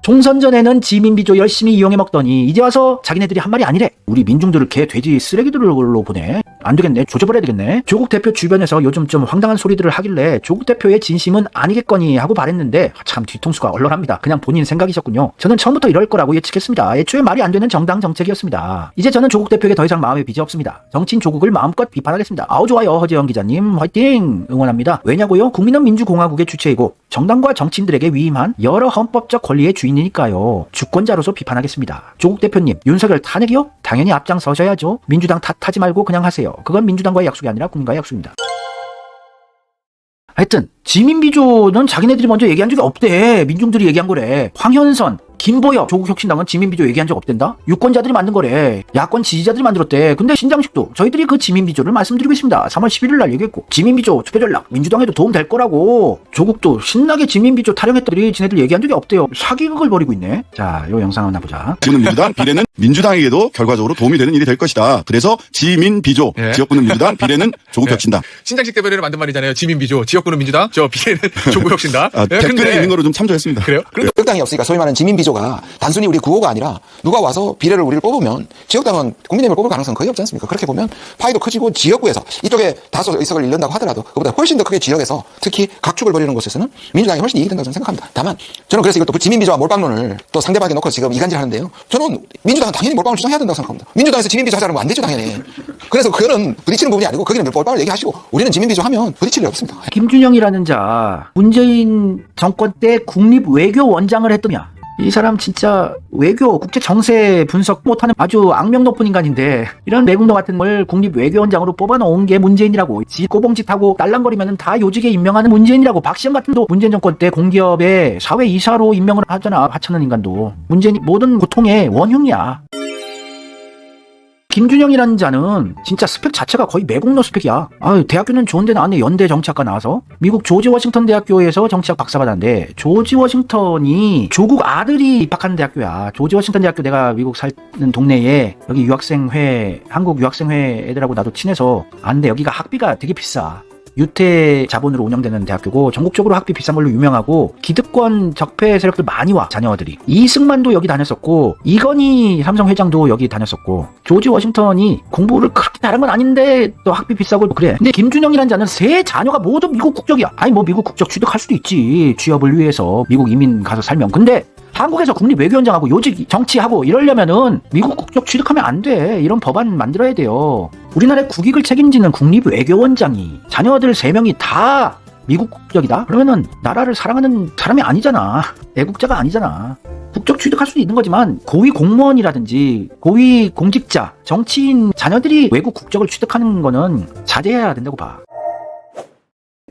총선 전에는 지민비조 열심히 이용해 먹더니 이제 와서 자기네들이 한 말이 아니래. 우리 민중들을 개 돼지 쓰레기들로 보내. 안 되겠네. 조져버려야 되겠네. 조국 대표 주변에서 요즘 좀 황당한 소리들을 하길래 조국 대표의 진심은 아니겠거니 하고 말했는데 참 뒤통수가 얼얼합니다. 그냥 본인 생각이셨군요. 저는 처음부터 이럴 거라고 예측했습니다. 애초에 말이 안 되는 정당 정책이었습니다. 이제 저는 조국 대표에게 더 이상 마음의 빚이 없습니다. 정치인 조국을 마음껏 비판하겠습니다. 아우 좋아요. 허재영 기자님 화이팅! 응원합니다. 왜냐고요? 국민은 민주공화국의 주체이고 정당과 정치인들에게 위임한 여러 헌법적 권리의 주인이니까요. 주권자로서 비판하겠습니다. 조국 대표님, 윤석열 탄핵이요? 당연히 앞장서셔야죠. 민주당 탓하지 말고 그냥 하세요. 그건 민주당과의 약속이 아니라 국민과의 약속입니다. 하여튼 지민비조는 자기네들이 먼저 얘기한 적이 없대. 민중들이 얘기한 거래. 황현선, 김보엽, 조국혁신당은 지민비조 얘기한 적 없댄다? 유권자들이 만든 거래. 야권 지지자들이 만들었대. 근데 신장식도 저희들이 그 지민비조를 말씀드리고 있습니다. 3월 11일 날 얘기했고 지민비조 투표 전략 민주당에도 도움 될 거라고. 조국도 신나게 지민비조 타령했더니 지네들 얘기한 적이 없대요. 사기극을 벌이고 있네. 자, 요 영상 하나 보자. 지역구는 민주당, 비례는 민주당에게도 결과적으로 도움이 되는 일이 될 것이다. 그래서 지민비조, 예. 지역구는 민주당, 비례는 조국혁신당. 신장식 대변인을 만든 말이잖아요. 지민비조, 지역구는 민주당, 저 비례는 조국혁신당. 댓글에 있는 거로 좀 참조했습니다. 그래요? 지역당이 없으니까 소위 말하는 지민비조가 단순히 우리 구호가 아니라 누가 와서 비례를 우리를 뽑으면 지역당은 국민의힘을 뽑을 가능성은 거의 없지 않습니까? 그렇게 보면 파이도 커지고 지역구에서 이쪽에 다소 의석을 잃는다고 하더라도 그보다 훨씬 더 크게 지역에서 특히 각축을 벌이는 곳에서는 민주당이 훨씬 이익이 된다고 저는 생각합니다. 다만 저는 그래서 이것도 지민비조와 몰빵론을 또 상대방에게 놓고 지금 이간질하는데요. 저는 민주당은 당연히 몰빵을 주장해야 된다고 생각합니다. 민주당에서 지민비조 하자는 거 안 되죠 당연히. 그래서 그거는 부딪히는 부분이 아니고 거기는 몰빵을 얘기하시고 우리는 지민비조 하면 부딪힐 일 없습니다. 김준영이라는 자, 문재인 정권 때 국립외교원장을 했더냐. 이 사람 진짜 외교, 국제 정세 분석 못하는 아주 악명 높은 인간인데 이런 매국노 같은 걸 국립외교원장으로 뽑아놓은 게 문재인이라고. 지 꼬봉짓하고 딸랑거리면 다 요직에 임명하는 문재인이라고. 박시영 같은 도 문재인 정권 때 공기업의 사회이사로 임명을 하잖아. 하찮은 인간도. 문재인이 모든 고통의 원흉이야. 김준영이라는 자는 진짜 스펙 자체가 거의 매국노 스펙이야. 대학교는 좋은 데 나왔네. 연대 정치학과 나와서. 미국 조지 워싱턴 대학교에서 정치학 박사 받았는데 조지 워싱턴이 조국 아들이 입학하는 대학교야. 조지 워싱턴 대학교 내가 미국 사는 동네에 여기 유학생회, 한국 유학생회 애들하고 나도 친해서 아는데 여기가 학비가 되게 비싸. 유태 자본으로 운영되는 대학교고 전국적으로 학비 비싼 걸로 유명하고 기득권 적폐 세력들 많이 와 자녀들이. 이승만도 여기 다녔었고 이건희 삼성 회장도 여기 다녔었고 조지 워싱턴이 공부를 그렇게 잘한 건 아닌데 또 학비 비싸고 그래. 근데 김준영이라는 자는 세 자녀가 모두 미국 국적이야. 아니 뭐 미국 국적 취득할 수도 있지. 취업을 위해서 미국 이민 가서 살면. 근데 한국에서 국립외교원장하고 요직 정치하고 이러려면은 미국 국적 취득하면 안 돼. 이런 법안 만들어야 돼요. 우리나라의 국익을 책임지는 국립외교원장이 자녀들 3명이 다 미국 국적이다? 그러면은 나라를 사랑하는 사람이 아니잖아. 애국자가 아니잖아. 국적 취득할 수도 있는 거지만 고위 공무원이라든지 고위 공직자, 정치인 자녀들이 외국 국적을 취득하는 거는 자제해야 된다고 봐.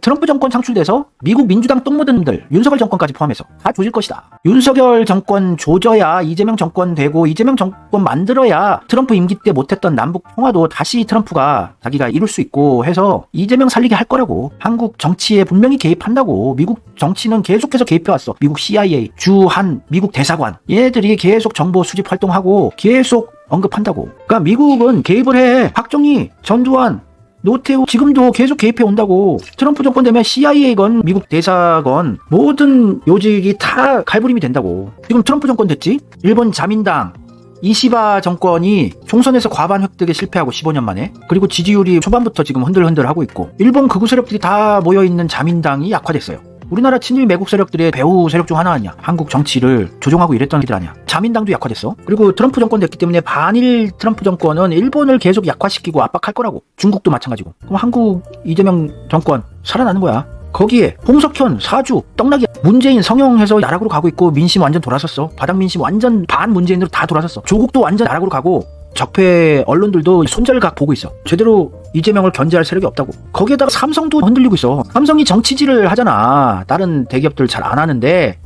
트럼프 정권 창출돼서 미국 민주당 똥 묻은 놈들, 윤석열 정권까지 포함해서 다 조질 것이다. 윤석열 정권 조져야 이재명 정권 되고 이재명 정권 만들어야 트럼프 임기 때 못했던 남북 통화도 다시 트럼프가 자기가 이룰 수 있고 해서 이재명 살리게 할 거라고. 한국 정치에 분명히 개입한다고. 미국 정치는 계속해서 개입해왔어. 미국 CIA, 주한, 미국 대사관 얘네들이 계속 정보 수집 활동하고 계속 언급한다고. 그러니까 미국은 개입을 해. 박정희, 전두환, 노태우 지금도 계속 개입해 온다고. 트럼프 정권 되면 CIA건 미국 대사건 모든 요직이 다 갈부림이 된다고. 지금 트럼프 정권 됐지? 일본 자민당 이시바 정권이 총선에서 과반 획득에 실패하고 15년 만에. 그리고 지지율이 초반부터 지금 흔들흔들 하고 있고 일본 극우 세력들이 다 모여있는 자민당이 약화됐어요. 우리나라 친일 매국 세력들의 배후 세력 중 하나 아니야. 한국 정치를 조종하고 이랬던 애들 아니야. 자민당도 약화됐어. 그리고 트럼프 정권 됐기 때문에 반일 트럼프 정권은 일본을 계속 약화시키고 압박할 거라고. 중국도 마찬가지고. 그럼 한국 이재명 정권 살아나는 거야. 거기에 홍석현, 사주, 떡락이 문재인 성형해서 나락으로 가고 있고 민심 완전 돌아섰어. 바닥 민심 완전 반 문재인으로 다 돌아섰어. 조국도 완전 나락으로 가고 적폐 언론들도 손절각 보고 있어. 제대로 이재명을 견제할 세력이 없다고. 거기에다가 삼성도 흔들리고 있어. 삼성이 정치질을 하잖아. 다른 대기업들 잘 안 하는데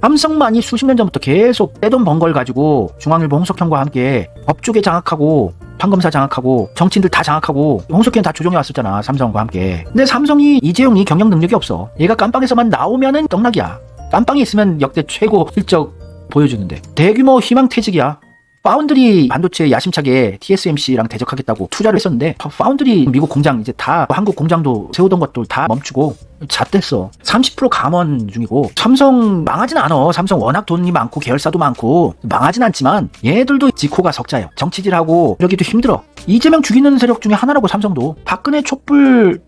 삼성만이 수십 년 전부터 계속 떼돈 번 걸 가지고 중앙일보 홍석현과 함께 법조계 장악하고 판검사 장악하고 정치인들 다 장악하고 홍석현 다 조종해 왔었잖아. 삼성과 함께. 근데 삼성이 이재용이 경영 능력이 없어. 얘가 깜빵에서만 나오면은 떡락이야. 깜빵에 있으면 역대 최고 실적 보여주는데 대규모 희망퇴직이야. 파운드리 반도체 야심차게 TSMC랑 대적하겠다고 투자를 했었는데 파운드리 미국 공장 이제 다 한국 공장도 세우던 것들 다 멈추고 잣됐어. 30% 감원 중이고 삼성 망하진 않아. 삼성 워낙 돈이 많고 계열사도 많고 망하진 않지만 얘들도 지코가 석자예요. 정치질하고 이러기도 힘들어. 이재명 죽이는 세력 중에 하나라고 삼성도. 박근혜 촛불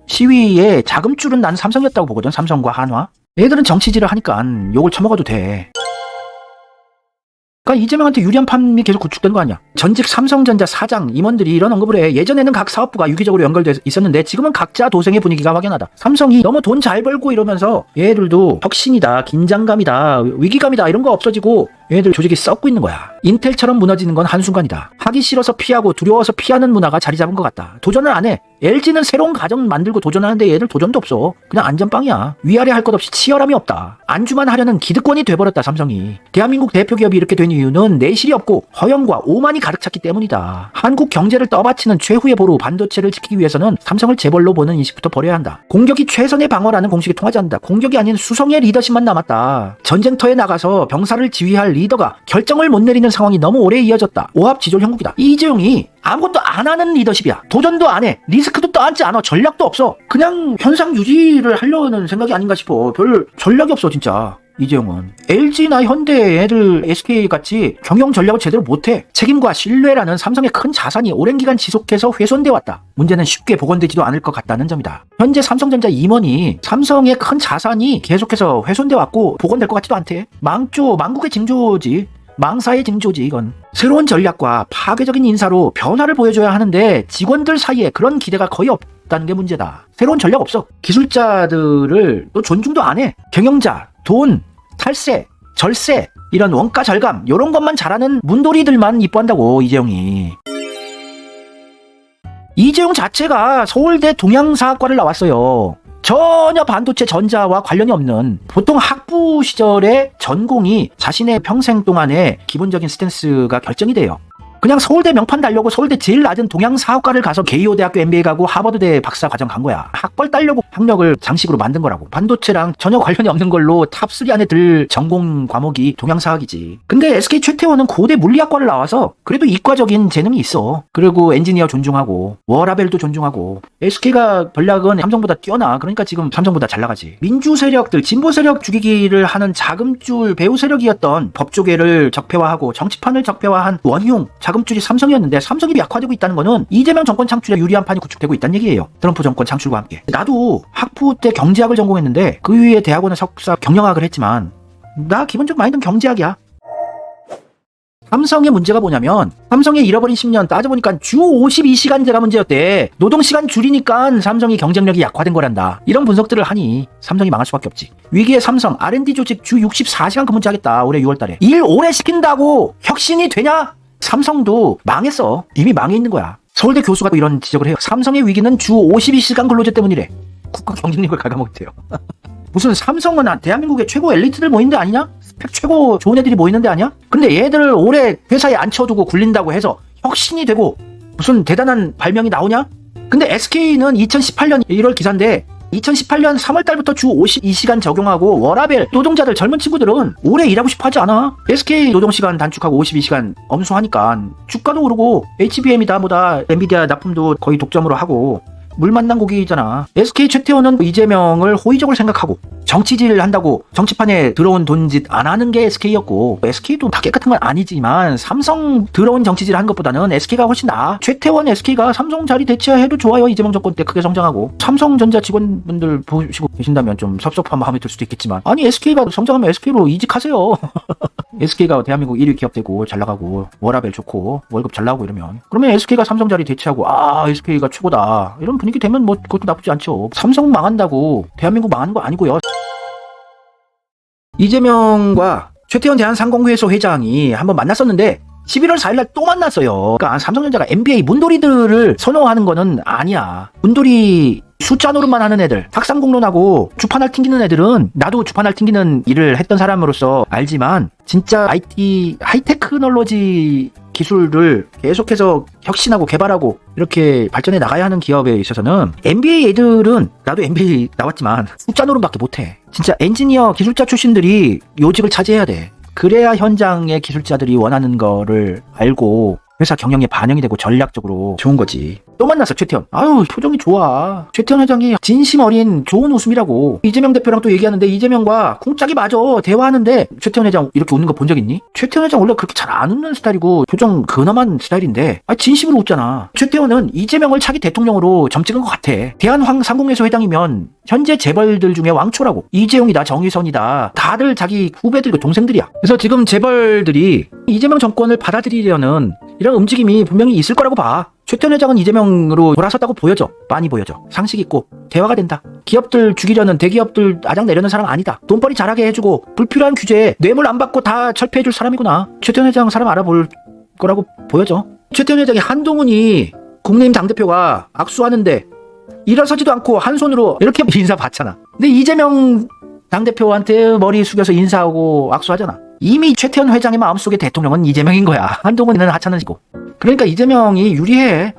시위에 자금줄은 난 삼성이었다고 보거든. 삼성과 한화. 얘들은 정치질을 하니까 욕을 처먹어도 돼. 그러니까 이재명한테 유리한 판이 계속 구축된 거 아니야. 전직 삼성전자 사장 임원들이 이런 언급을 해. 예전에는 각 사업부가 유기적으로 연결돼 있었는데 지금은 각자 도생의 분위기가 확연하다. 삼성이 너무 돈 잘 벌고 이러면서 얘들도 혁신이다, 긴장감이다, 위기감이다 이런 거 없어지고 얘들 조직이 썩고 있는 거야. 인텔처럼 무너지는 건 한순간이다. 하기 싫어서 피하고 두려워서 피하는 문화가 자리 잡은 것 같다. 도전을 안 해. LG는 새로운 가정 만들고 도전하는데 얘들 도전도 없어. 그냥 안전빵이야. 위아래 할 것 없이 치열함이 없다. 안주만 하려는 기득권이 돼버렸다. 삼성이. 대한민국 대표 기업이 이렇게 된 이유는 내실이 없고 허영과 오만이 가득 찼기 때문이다. 한국 경제를 떠받치는 최후의 보루 반도체를 지키기 위해서는 삼성을 재벌로 보는 인식부터 버려야 한다. 공격이 최선의 방어라는 공식이 통하지 않는다. 공격이 아닌 수성의 리더십만 남았다. 전쟁터에 나가서 병사를 지휘할 리더가 결정을 못 내리는 상황이 너무 오래 이어졌다. 오합지졸 형국이다. 이재용이 아무것도 안 하는 리더십이야. 도전도 안 해. 리스크도 떠안지 않아. 전략도 없어. 그냥 현상 유지를 하려는 생각이 아닌가 싶어. 별 전략이 없어 진짜. 이재용은 LG나 현대 애들 SK같이 경영 전략을 제대로 못해. 책임과 신뢰라는 삼성의 큰 자산이 오랜 기간 지속해서 훼손돼 왔다. 문제는 쉽게 복원되지도 않을 것 같다는 점이다. 현재 삼성전자 임원이 삼성의 큰 자산이 계속해서 훼손돼 왔고 복원될 것 같지도 않대. 망국의 징조지. 망사의 징조지 이건. 새로운 전략과 파괴적인 인사로 변화를 보여줘야 하는데 직원들 사이에 그런 기대가 거의 없다는 게 문제다. 새로운 전략 없어. 기술자들을 또 존중도 안 해. 경영자, 돈, 탈세, 절세 이런 원가 절감 이런 것만 잘하는 문돌이들만 이뻐한다고 이재용이. 이재용 자체가 서울대 동양사학과를 나왔어요. 전혀 반도체 전자와 관련이 없는 보통 학부 시절의 전공이 자신의 평생 동안의 기본적인 스탠스가 결정이 돼요. 그냥 서울대 명판 달려고 서울대 제일 낮은 동양사학과를 가서 게이오 대학교 MBA 가고 하버드대 박사 과정 간 거야. 학벌 따려고 학력을 장식으로 만든 거라고. 반도체랑 전혀 관련이 없는 걸로 탑3 안에 들 전공 과목이 동양사학이지. 근데 SK 최태원은 고대 물리학과를 나와서 그래도 이과적인 재능이 있어. 그리고 엔지니어 존중하고 워라벨도 존중하고. SK가 전략은 삼성보다 뛰어나. 그러니까 지금 삼성보다 잘 나가지. 민주 세력들, 진보 세력 죽이기를 하는 자금줄 배후 세력이었던 법조계를 적폐화하고 정치판을 적폐화한 원흉 자금줄이 삼성이었는데 삼성이 약화되고 있다는 거는 이재명 정권 창출에 유리한 판이 구축되고 있다는 얘기예요. 트럼프 정권 창출과 함께. 나도 학부 때 경제학을 전공했는데 그 위에 대학원에 석사 경영학을 했지만 나 기본적 마인드는 경제학이야. 삼성의 문제가 뭐냐면 삼성의 잃어버린 10년 따져보니까 주 52시간제가 문제였대. 노동시간 줄이니까 삼성이 경쟁력이 약화된 거란다. 이런 분석들을 하니 삼성이 망할 수밖에 없지. 위기의 삼성 R&D 조직 주 64시간 근무제하겠다. 올해 6월달에. 일 오래 시킨다고 혁신이 되냐? 삼성도 망했어. 이미 망해 있는 거야. 서울대 교수가 이런 지적을 해요. 삼성의 위기는 주 52시간 근로제 때문이래. 국가 경쟁력을 갉아먹대요. 무슨 삼성은 대한민국의 최고 엘리트들 모이는 데 아니냐? 스펙 최고 좋은 애들이 모이는 데 아니야? 근데 얘들을 오래 회사에 앉혀두고 굴린다고 해서 혁신이 되고 무슨 대단한 발명이 나오냐? 근데 SK는 2018년 1월 기사인데 2018년 3월달부터 주 52시간 적용하고 워라벨 노동자들 젊은 친구들은 오래 일하고 싶어 하지 않아. SK 노동시간 단축하고 52시간 엄수하니까 주가도 오르고 HBM이다 뭐다 엔비디아 납품도 거의 독점으로 하고 물 만난 고기잖아. SK 최태원은 이재명을 호의적으로 생각하고 정치질 한다고 정치판에 들어온 돈짓 안 하는 게 SK였고 SK도 다 깨끗한 건 아니지만 삼성 들어온 정치질 한 것보다는 SK가 훨씬 나아. 최태원 SK가 삼성 자리 대체해도 좋아요. 이재명 정권 때 크게 성장하고. 삼성전자 직원분들 보시고 계신다면 좀 섭섭한 마음이 들 수도 있겠지만 아니 SK가 성장하면 SK로 이직하세요. SK가 대한민국 1위 기업 되고 잘 나가고 워라벨 좋고 월급 잘 나오고 이러면 그러면 SK가 삼성 자리 대체하고 SK가 최고다 이런 분위기 되면 뭐 그것도 나쁘지 않죠. 삼성 망한다고 대한민국 망하는 거 아니고요. 이재명과 최태원 대한상공회의소 회장이 한번 만났었는데 11월 4일날 또 만났어요. 그러니까 삼성전자가 MBA 문돌이들을 선호하는 거는 아니야. 문돌이 숫자 노릇만 하는 애들, 탁상공론하고 주판알 튕기는 애들은 나도 주판알 튕기는 일을 했던 사람으로서 알지만 진짜 IT 하이테크놀로지 기술을 계속해서 혁신하고 개발하고 이렇게 발전해 나가야 하는 기업에 있어서는 MBA 애들은 나도 MBA 나왔지만 숫자 노릇밖에 못해. 진짜 엔지니어 기술자 출신들이 요직을 차지해야 돼. 그래야 현장의 기술자들이 원하는 거를 알고 회사 경영에 반영이 되고 전략적으로 좋은 거지. 또 만났어 최태원. 아유 표정이 좋아. 최태원 회장이 진심 어린 좋은 웃음이라고. 이재명 대표랑 또 얘기하는데 이재명과 쿵짝이 맞아. 대화하는데 최태원 회장 이렇게 웃는 거 본 적 있니? 최태원 회장 원래 그렇게 잘 안 웃는 스타일이고 표정 근엄한 스타일인데 진심으로 웃잖아. 최태원은 이재명을 차기 대통령으로 점 찍은 것 같아. 대한상공회의소 회장이면 현재 재벌들 중에 왕초라고. 이재용이다 정의선이다 다들 자기 후배들이고 동생들이야. 그래서 지금 재벌들이 이재명 정권을 받아들이려는 이런 움직임이 분명히 있을 거라고 봐. 최태원 회장은 이재명으로 돌아섰다고 보여져. 많이 보여져. 상식 있고 대화가 된다. 기업들 죽이려는 대기업들 아장 내려는 사람 아니다. 돈벌이 잘하게 해주고 불필요한 규제에 뇌물 안 받고 다 철폐해줄 사람이구나. 최태원 회장 사람 알아볼 거라고 보여져. 최태원 회장이 한동훈이 국민의힘 당대표가 악수하는데 일어서지도 않고 한 손으로 이렇게 인사 받잖아. 근데 이재명 당대표한테 머리 숙여서 인사하고 악수하잖아. 이미 최태원 회장의 마음속에 대통령은 이재명인 거야. 한동훈은 하찮은지고. 그러니까 이재명이 유리해.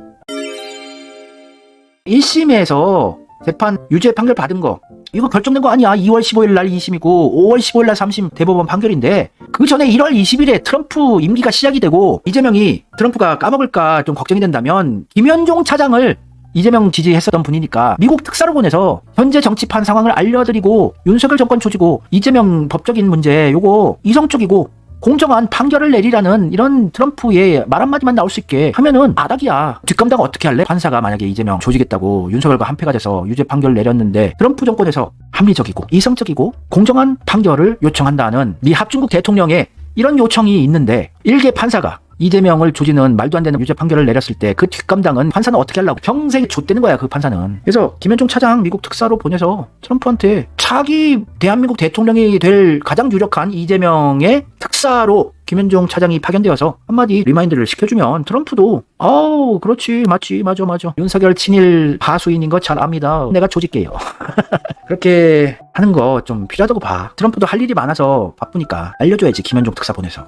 1심에서 재판 유죄 판결 받은 거 이거 결정된 거 아니야. 2월 15일 날 2심이고 5월 15일 날 3심 대법원 판결인데 그 전에 1월 20일에 트럼프 임기가 시작이 되고 이재명이 트럼프가 까먹을까 좀 걱정이 된다면 김현종 차장을 이재명 지지했었던 분이니까 미국 특사로 보내서 현재 정치판 상황을 알려드리고 윤석열 정권 조지고 이재명 법적인 문제 요거 이성적이고 공정한 판결을 내리라는 이런 트럼프의 말 한마디만 나올 수 있게 하면은 아닥이야. 뒷감당 어떻게 할래? 판사가 만약에 이재명 조지겠다고 윤석열과 한패가 돼서 유죄 판결 내렸는데 트럼프 정권에서 합리적이고 이성적이고 공정한 판결을 요청한다는 미 합중국 대통령의 이런 요청이 있는데 일개 판사가 이재명을 조지는 말도 안 되는 유죄 판결을 내렸을 때 그 뒷감당은 판사는 어떻게 하려고 평생 좆되는 거야 그 판사는. 그래서 김현종 차장 미국 특사로 보내서 트럼프한테 차기 대한민국 대통령이 될 가장 유력한 이재명의 특사로 김현종 차장이 파견되어서 한마디 리마인드를 시켜주면 트럼프도 그렇지 맞지 맞아 윤석열 친일 하수인인 거 잘 압니다. 내가 조질게요. 그렇게 하는 거 좀 필요하다고 봐. 트럼프도 할 일이 많아서 바쁘니까 알려줘야지 김현종 특사 보내서.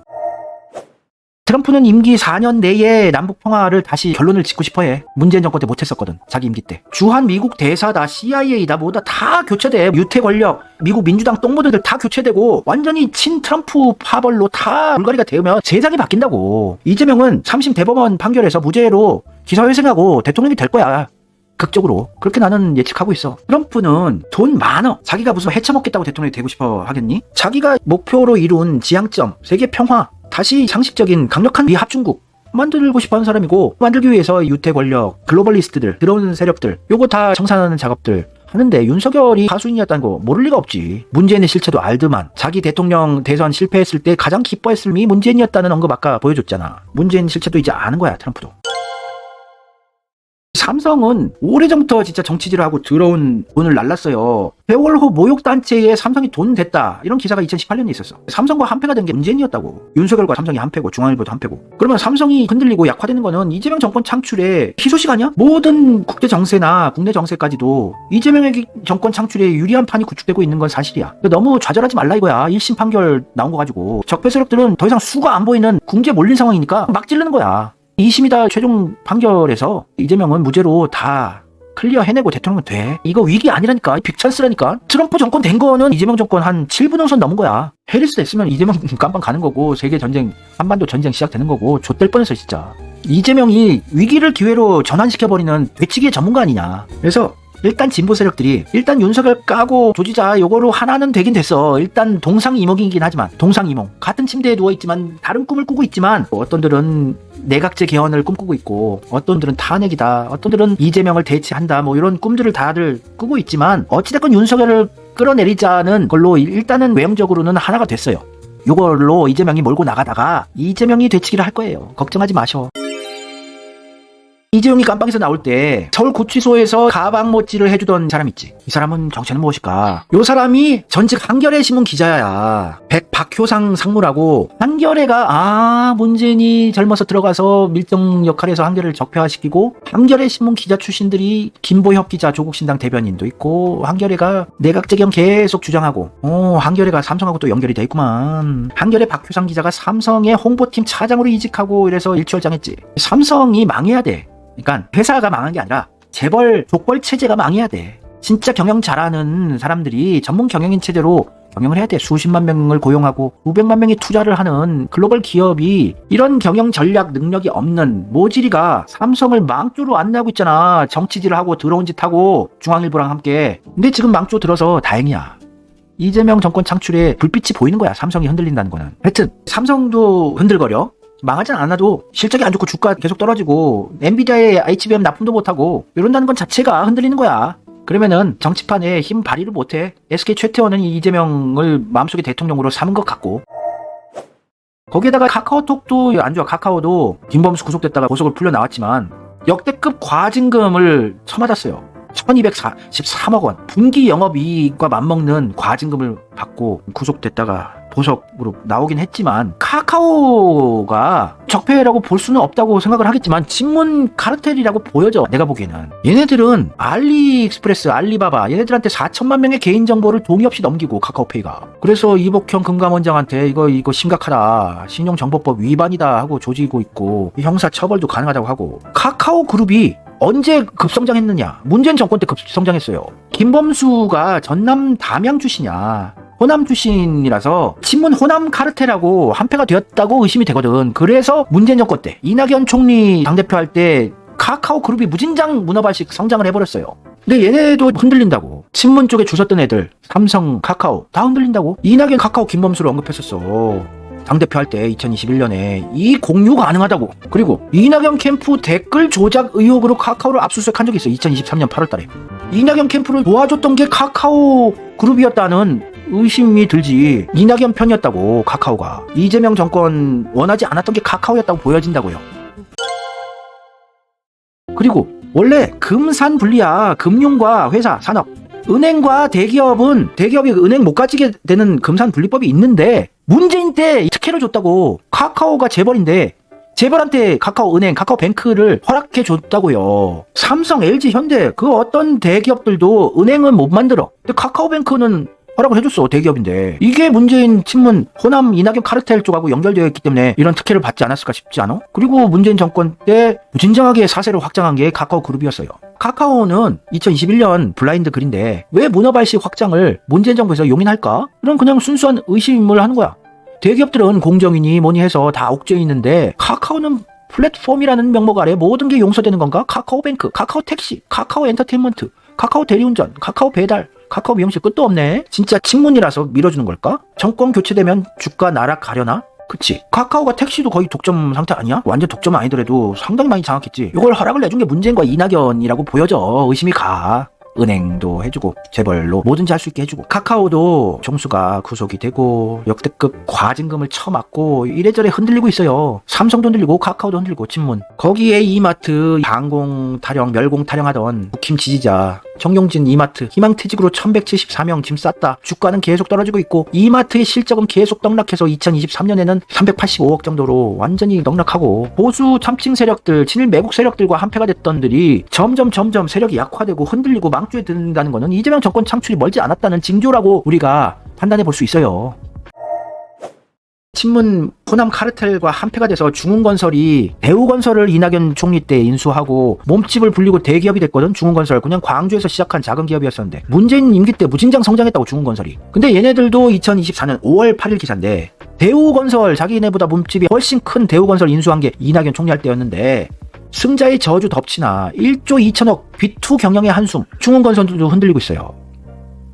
트럼프는 임기 4년 내에 남북 평화를 다시 결론을 짓고 싶어해. 문재인 정권 때 못했었거든. 자기 임기 때. 주한 미국 대사다, CIA다, 뭐다 다 교체돼. 유태 권력, 미국 민주당 똥모들들 다 교체되고 완전히 친 트럼프 파벌로 다 물갈이가 되면 세상이 바뀐다고. 이재명은 3심 대법원 판결에서 무죄로 기사회생하고 대통령이 될 거야. 극적으로. 그렇게 나는 예측하고 있어. 트럼프는 돈 많어. 자기가 무슨 헤쳐먹겠다고 대통령이 되고 싶어 하겠니? 자기가 목표로 이룬 지향점, 세계 평화, 다시 상식적인 강력한 미합 중국 만들고 싶어 하는 사람이고, 만들기 위해서 유태 권력, 글로벌리스트들, 들어오는 세력들, 요거 다 청산하는 작업들 하는데 윤석열이 가수인이었다는 거 모를 리가 없지. 문재인의 실체도 알더만. 자기 대통령 대선 실패했을 때 가장 기뻐했을 미 문재인이었다는 언급 아까 보여줬잖아. 문재인 실체도 이제 아는 거야, 트럼프도. 삼성은 오래전부터 진짜 정치질을 하고 들어온 돈을 날랐어요. 세월호 모욕단체에 삼성이 돈 댔다, 이런 기사가 2018년에 있었어. 삼성과 한패가 된 게 문재인이었다고. 윤석열과 삼성이 한패고 중앙일보도 한패고. 그러면 삼성이 흔들리고 약화되는 거는 이재명 정권 창출에 희소식 아니야? 모든 국제 정세나 국내 정세까지도 이재명의 정권 창출에 유리한 판이 구축되고 있는 건 사실이야. 너무 좌절하지 말라 이거야. 1심 판결 나온 거 가지고. 적폐 세력들은 더 이상 수가 안 보이는 궁지에 몰린 상황이니까 막 찌르는 거야. 2심이다 최종 판결에서 이재명은 무죄로 다 클리어 해내고 대통령은 돼. 이거 위기 아니라니까. 빅찬스라니까. 트럼프 정권 된 거는 이재명 정권 한 7분의5선 넘은 거야. 해리스 됐으면 이재명 깜빵 가는 거고, 세계 전쟁, 한반도 전쟁 시작되는 거고, 좆될 뻔했어 진짜. 이재명이 위기를 기회로 전환시켜버리는 되치기의 전문가 아니냐. 그래서 일단 진보 세력들이 일단 윤석열 까고 조지자, 요거로 하나는 되긴 됐어. 일단 동상이몽이긴 하지만, 동상이몽 같은 침대에 누워있지만 다른 꿈을 꾸고 있지만, 어떤들은 내각제 개헌을 꿈꾸고 있고, 어떤들은 탄핵이다, 어떤들은 이재명을 대체한다, 뭐 이런 꿈들을 다들 꾸고 있지만, 어찌됐건 윤석열을 끌어내리자는 걸로 일단은 외형적으로는 하나가 됐어요. 요걸로 이재명이 몰고 나가다가 이재명이 되치기를 할 거예요. 걱정하지 마셔. 이재용이 깜빵에서 나올 때 서울구치소에서 가방 못질을 해주던 사람 있지. 이 사람은 정체는 무엇일까? 요 사람이 전직 한겨레 신문 기자야. 박효상 상무라고. 한겨레가 문재인이 젊어서 들어가서 밀정 역할에서 한겨레를 적폐화시키고, 한겨레 신문 기자 출신들이 김보협 기자, 조국신당 대변인도 있고, 한겨레가 내각제경 계속 주장하고, 한겨레가 삼성하고 또 연결이 돼 있구만. 한겨레 박효상 기자가 삼성의 홍보팀 차장으로 이직하고 이래서 일취월장했지. 삼성이 망해야 돼. 그러니까 회사가 망한 게 아니라 재벌 족벌 체제가 망해야 돼. 진짜 경영 잘하는 사람들이 전문 경영인 체제로 경영을 해야 돼. 수십만 명을 고용하고 900만 명이 투자를 하는 글로벌 기업이 이런 경영 전략 능력이 없는 모질이가 삼성을 망조로 안내하고 있잖아. 정치질을 하고 더러운 짓 하고 중앙일보랑 함께. 근데 지금 망조 들어서 다행이야. 이재명 정권 창출에 불빛이 보이는 거야. 삼성이 흔들린다는 거는. 하여튼 삼성도 흔들거려. 망하진 않아도 실적이 안 좋고 주가 계속 떨어지고 엔비디아의 HBM 납품도 못하고 이런다는 건 자체가 흔들리는 거야. 그러면은 정치판에 힘 발휘를 못해. SK 최태원은 이재명을 마음속에 대통령으로 삼은 것 같고, 거기에다가 카카오톡도 안 좋아. 카카오도 김범수 구속됐다가 보석을 풀려 나왔지만 역대급 과징금을 처맞았어요. 1243억 원. 분기 영업이익과 맞먹는 과징금을 받고 구속됐다가 보석으로 나오긴 했지만, 카카오가 적폐라고 볼 수는 없다고 생각을 하겠지만 친문 카르텔이라고 보여져. 내가 보기에는 얘네들은 알리익스프레스, 알리바바, 얘네들한테 4천만 명의 개인정보를 동의 없이 넘기고, 카카오페이가. 그래서 이복형 금감원장한테 이거 심각하다, 신용정보법 위반이다 하고 조지고 있고, 형사 처벌도 가능하다고 하고. 카카오 그룹이 언제 급성장했느냐? 문재인 정권 때 급성장했어요. 김범수가 전남 담양 출신이야. 호남 출신이라서 친문 호남 카르텔하고 한패가 되었다고 의심이 되거든. 그래서 문재인 정권 때 이낙연 총리 당대표 할 때 카카오 그룹이 무진장 문어발식 성장을 해버렸어요. 근데 얘네도 흔들린다고. 친문 쪽에 주섰던 애들, 삼성, 카카오 다 흔들린다고. 이낙연 카카오 김범수를 언급했었어. 당대표 할 때 2021년에 이 공유 가능하다고. 그리고 이낙연 캠프 댓글 조작 의혹으로 카카오를 압수수색한 적이 있어. 2023년 8월달에. 이낙연 캠프를 도와줬던 게 카카오 그룹이었다는 의심이 들지. 이낙연 편이었다고, 카카오가. 이재명 정권 원하지 않았던 게 카카오였다고 보여진다고요. 그리고 원래 금산분리야. 금융과 회사, 산업. 은행과 대기업은, 대기업이 은행 못 가지게 되는 금산분리법이 있는데 문재인 때 특혜를 줬다고. 카카오가 재벌인데 재벌한테 카카오은행, 카카오뱅크를 허락해 줬다고요. 삼성, LG, 현대 그 어떤 대기업들도 은행은 못 만들어. 근데 카카오뱅크는 허락을 해줬어. 대기업인데. 이게 문재인 친문 호남 이낙연 카르텔 쪽하고 연결되어 있기 때문에 이런 특혜를 받지 않았을까 싶지 않아? 그리고 문재인 정권 때 진정하게 사세를 확장한 게 카카오 그룹이었어요. 카카오는 2021년 블라인드 글인데 왜 문어발식 확장을 문재인 정부에서 용인할까? 이런 그냥 순수한 의심을 하는 거야. 대기업들은 공정이니 뭐니 해서 다 옥죄어 있는데 카카오는 플랫폼이라는 명목 아래 모든 게 용서되는 건가? 카카오뱅크, 카카오택시, 카카오엔터테인먼트, 카카오 대리운전, 카카오 배달, 카카오 미용실 끝도 없네. 진짜 친문이라서 밀어주는 걸까? 정권 교체되면 주가 나락가려나? 그치. 카카오가 택시도 거의 독점 상태 아니야? 완전 독점은 아니더라도 상당히 많이 장악했지. 이걸 허락을 내준 게 문재인과 이낙연이라고 보여져. 의심이 가. 은행도 해주고 재벌로 뭐든지 할 수 있게 해주고 카카오도 종수가 구속이 되고 역대급 과징금을 쳐맞고 이래저래 흔들리고 있어요. 삼성도 흔들리고 카카오도 흔들리고 친문. 거기에 이마트 방공 타령 멸공 타령하던 국힘 지지자 정용진 이마트 희망퇴직으로 1174명 짐 쌌다. 주가는 계속 떨어지고 있고 이마트의 실적은 계속 떡락해서 2023년에는 385억 정도로 완전히 떡락하고 보수 참칭 세력들 친일 매국 세력들과 한패가 됐던들이 점점 세력이 약화되고 흔들리고 망주에 든다는 거는 이재명 정권 창출이 멀지 않았다는 징조라고 우리가 판단해 볼 수 있어요. 친문 호남 카르텔과 한패가 돼서 중흥건설이 대우건설을 이낙연 총리 때 인수하고 몸집을 불리고 대기업이 됐거든. 중흥건설 그냥 광주에서 시작한 작은 기업이었었는데 문재인 임기 때 무진장 성장했다고 중흥건설이. 근데 얘네들도 2024년 5월 8일 기사인데 대우건설 자기네보다 몸집이 훨씬 큰 대우건설 인수한 게 이낙연 총리 할 때였는데 승자의 저주 덮치나 1조 2천억 B2 경영의 한숨. 중흥건설도 흔들리고 있어요.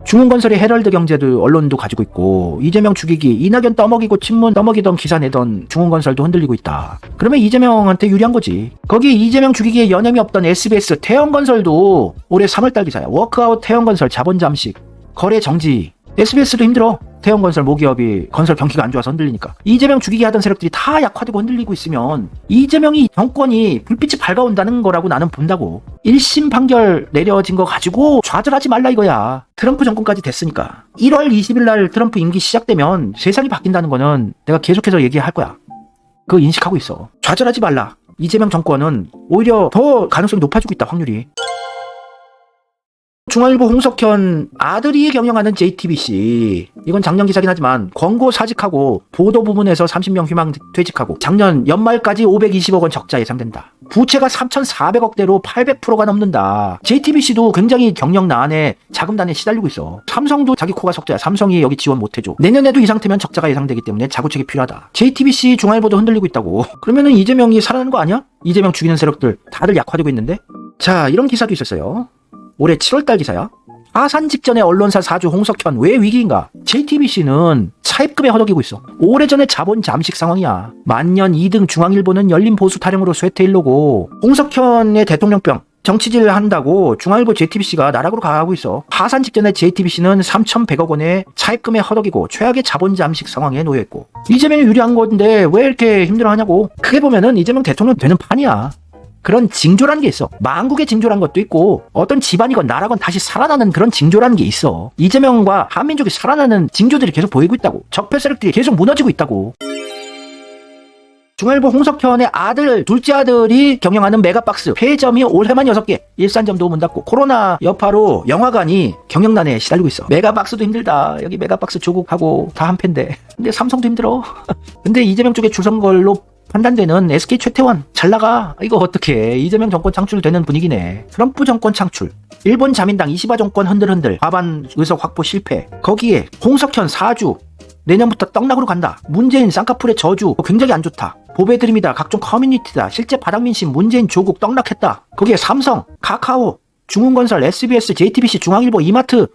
중흥건설의 헤럴드 경제도 언론도 가지고 있고 이재명 죽이기 이낙연 떠먹이고 친문 떠먹이던 기사 내던 중흥건설도 흔들리고 있다. 그러면 이재명한테 유리한 거지. 거기에 이재명 죽이기에 여념이 없던 SBS 태영건설도 올해 3월달 기사야. 워크아웃 태영건설 자본 잠식 거래 정지. SBS도 힘들어. 태영건설 모기업이 건설 경기가 안 좋아서 흔들리니까. 이재명 죽이기 하던 세력들이 다 약화되고 흔들리고 있으면 이재명이 정권이 불빛이 밝아온다는 거라고 나는 본다고. 1심 판결 내려진 거 가지고 좌절하지 말라 이거야. 트럼프 정권까지 됐으니까. 1월 20일 날 트럼프 임기 시작되면 세상이 바뀐다는 거는 내가 계속해서 얘기할 거야. 그거 인식하고 있어. 좌절하지 말라. 이재명 정권은 오히려 더 가능성이 높아지고 있다. 확률이. 중앙일보 홍석현 아들이 경영하는 JTBC 이건 작년 기사긴 하지만 권고 사직하고 보도 부문에서 30명 휴망 퇴직하고 작년 연말까지 520억 원 적자 예상된다. 부채가 3,400억대로 800%가 넘는다. JTBC도 굉장히 경영 난에 자금난에 시달리고 있어. 삼성도 자기 코가 석자야. 삼성이 여기 지원 못해줘. 내년에도 이 상태면 적자가 예상되기 때문에 자구책이 필요하다. JTBC 중앙일보도 흔들리고 있다고. 그러면은 이재명이 살아나는 거 아니야? 이재명 죽이는 세력들 다들 약화되고 있는데. 자, 이런 기사도 있었어요. 올해 7월달 기사야. 파산 직전에 언론사 사주 홍석현 왜 위기인가? JTBC는 차입금에 허덕이고 있어. 오래전에 자본 잠식 상황이야. 만년 2등 중앙일보는 열린 보수 타령으로 쇠퇴일로고 홍석현의 대통령병 정치질 한다고 중앙일보 JTBC가 나락으로 가고 있어. 파산 직전에 JTBC는 3,100억 원의 차입금에 허덕이고 최악의 자본 잠식 상황에 놓여있고 이재명이 유리한 건데 왜 이렇게 힘들어하냐고. 크게 보면은 이재명 대통령 되는 판이야. 그런 징조라는 게 있어. 망국의 징조라는 것도 있고 어떤 집안이건 나라건 다시 살아나는 그런 징조라는 게 있어. 이재명과 한민족이 살아나는 징조들이 계속 보이고 있다고. 적폐 세력들이 계속 무너지고 있다고. 중앙일보 홍석현의 아들, 둘째 아들이 경영하는 메가박스 폐점이 올해만 6개, 일산점도 문 닫고 코로나 여파로 영화관이 경영난에 시달리고 있어. 메가박스도 힘들다. 여기 메가박스 조국하고 다 한패인데. 근데 삼성도 힘들어. 근데 이재명 쪽에 줄 선 걸로 판단되는 SK 최태원 잘 나가. 이거 어떻게 이재명 정권 창출되는 분위기네. 트럼프 정권 창출, 일본 자민당 이시바 정권 흔들흔들, 과반 의석 확보 실패, 거기에 홍석현 사주 내년부터 떡락으로 간다. 문재인 쌍꺼풀의 저주 굉장히 안 좋다. 보배 드림이다. 각종 커뮤니티다. 실제 바닥민심 문재인 조국 떡락했다. 거기에 삼성, 카카오, 중흥건설, SBS, JTBC, 중앙일보, 이마트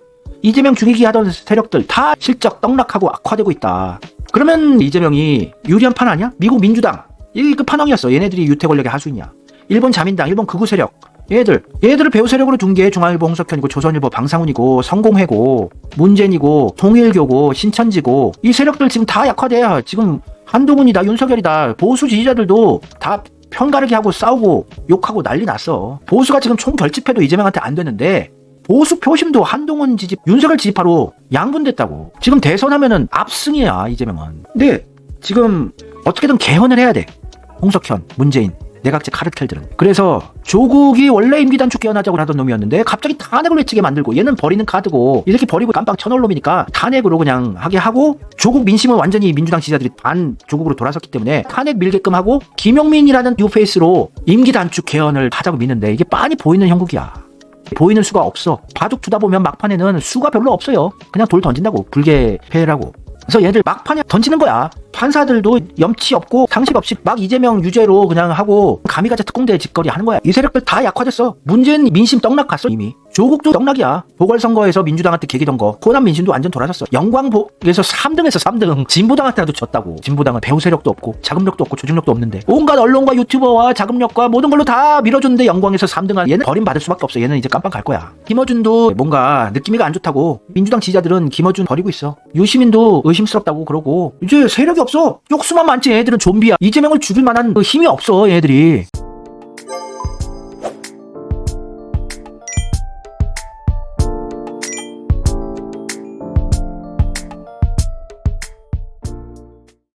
이재명 죽이기 하던 세력들 다 실적 떡락하고 악화되고 있다. 그러면 이재명이 유리한 판 아니야? 미국 민주당 이게 그 판왕이었어. 얘네들이 유태 권력의 하수인이야. 일본 자민당, 일본 극우 세력 얘들을 배후 세력으로 둔 게 중앙일보 홍석현이고 조선일보 방상훈이고 성공회고 문재인이고 통일교고 신천지고 이 세력들 지금 다 약화돼야 지금 한동훈이다 윤석열이다 보수 지지자들도 다 편가르기 하고 싸우고 욕하고 난리 났어. 보수가 지금 총 결집해도 이재명한테 안 되는데 보수 표심도 한동훈 지지, 윤석열 지지파로 양분됐다고. 지금 대선하면은 압승이야, 이재명은. 근데 지금 어떻게든 개헌을 해야 돼. 홍석현, 문재인. 내각제 카르텔들은. 그래서 조국이 원래 임기단축 개헌하자고 하던 놈이었는데 갑자기 탄핵을 외치게 만들고, 얘는 버리는 카드고 이 새끼 버리고 깜빵 쳐놓을 놈이니까 탄핵으로 그냥 하게 하고, 조국 민심은 완전히 민주당 지지자들이 반 조국으로 돌아섰기 때문에 탄핵 밀게끔 하고, 김용민이라는 뉴페이스로 임기단축 개헌을 하자고 미는데 이게 빤히 보이는 형국이야. 보이는 수가 없어. 바둑 두다 보면 막판에는 수가 별로 없어요. 그냥 돌 던진다고, 불개패라고. 그래서 얘들 막판에 던지는 거야. 판사들도 염치 없고 상식 없이 막 이재명 유죄로 그냥 하고 감히가자 특공대 짓거리 하는 거야. 이 세력들 다 약화됐어. 문재인 민심 떡락 갔어 이미. 조국도 떡락이야. 보궐선거에서 민주당한테 개기던 거. 호남 민심도 완전 돌아섰어. 영광에서 3등에서 3등. 진보당한테라도 졌다고. 진보당은 배후 세력도 없고 자금력도 없고 조직력도 없는데 온갖 언론과 유튜버와 자금력과 모든 걸로 다 밀어줬는데 영광에서 3등한 얘는 버림받을 수밖에 없어. 얘는 이제 깜빵 갈 거야. 김어준도 뭔가 느낌이가 안 좋다고 민주당 지지자들은 김어준 버리고 있어. 유시민도 의심스럽다고 그러고 이제 세력이 없어. 욕수만 많지. 얘들은 좀비야. 이재명을 죽일 만한 힘이 없어 얘들이.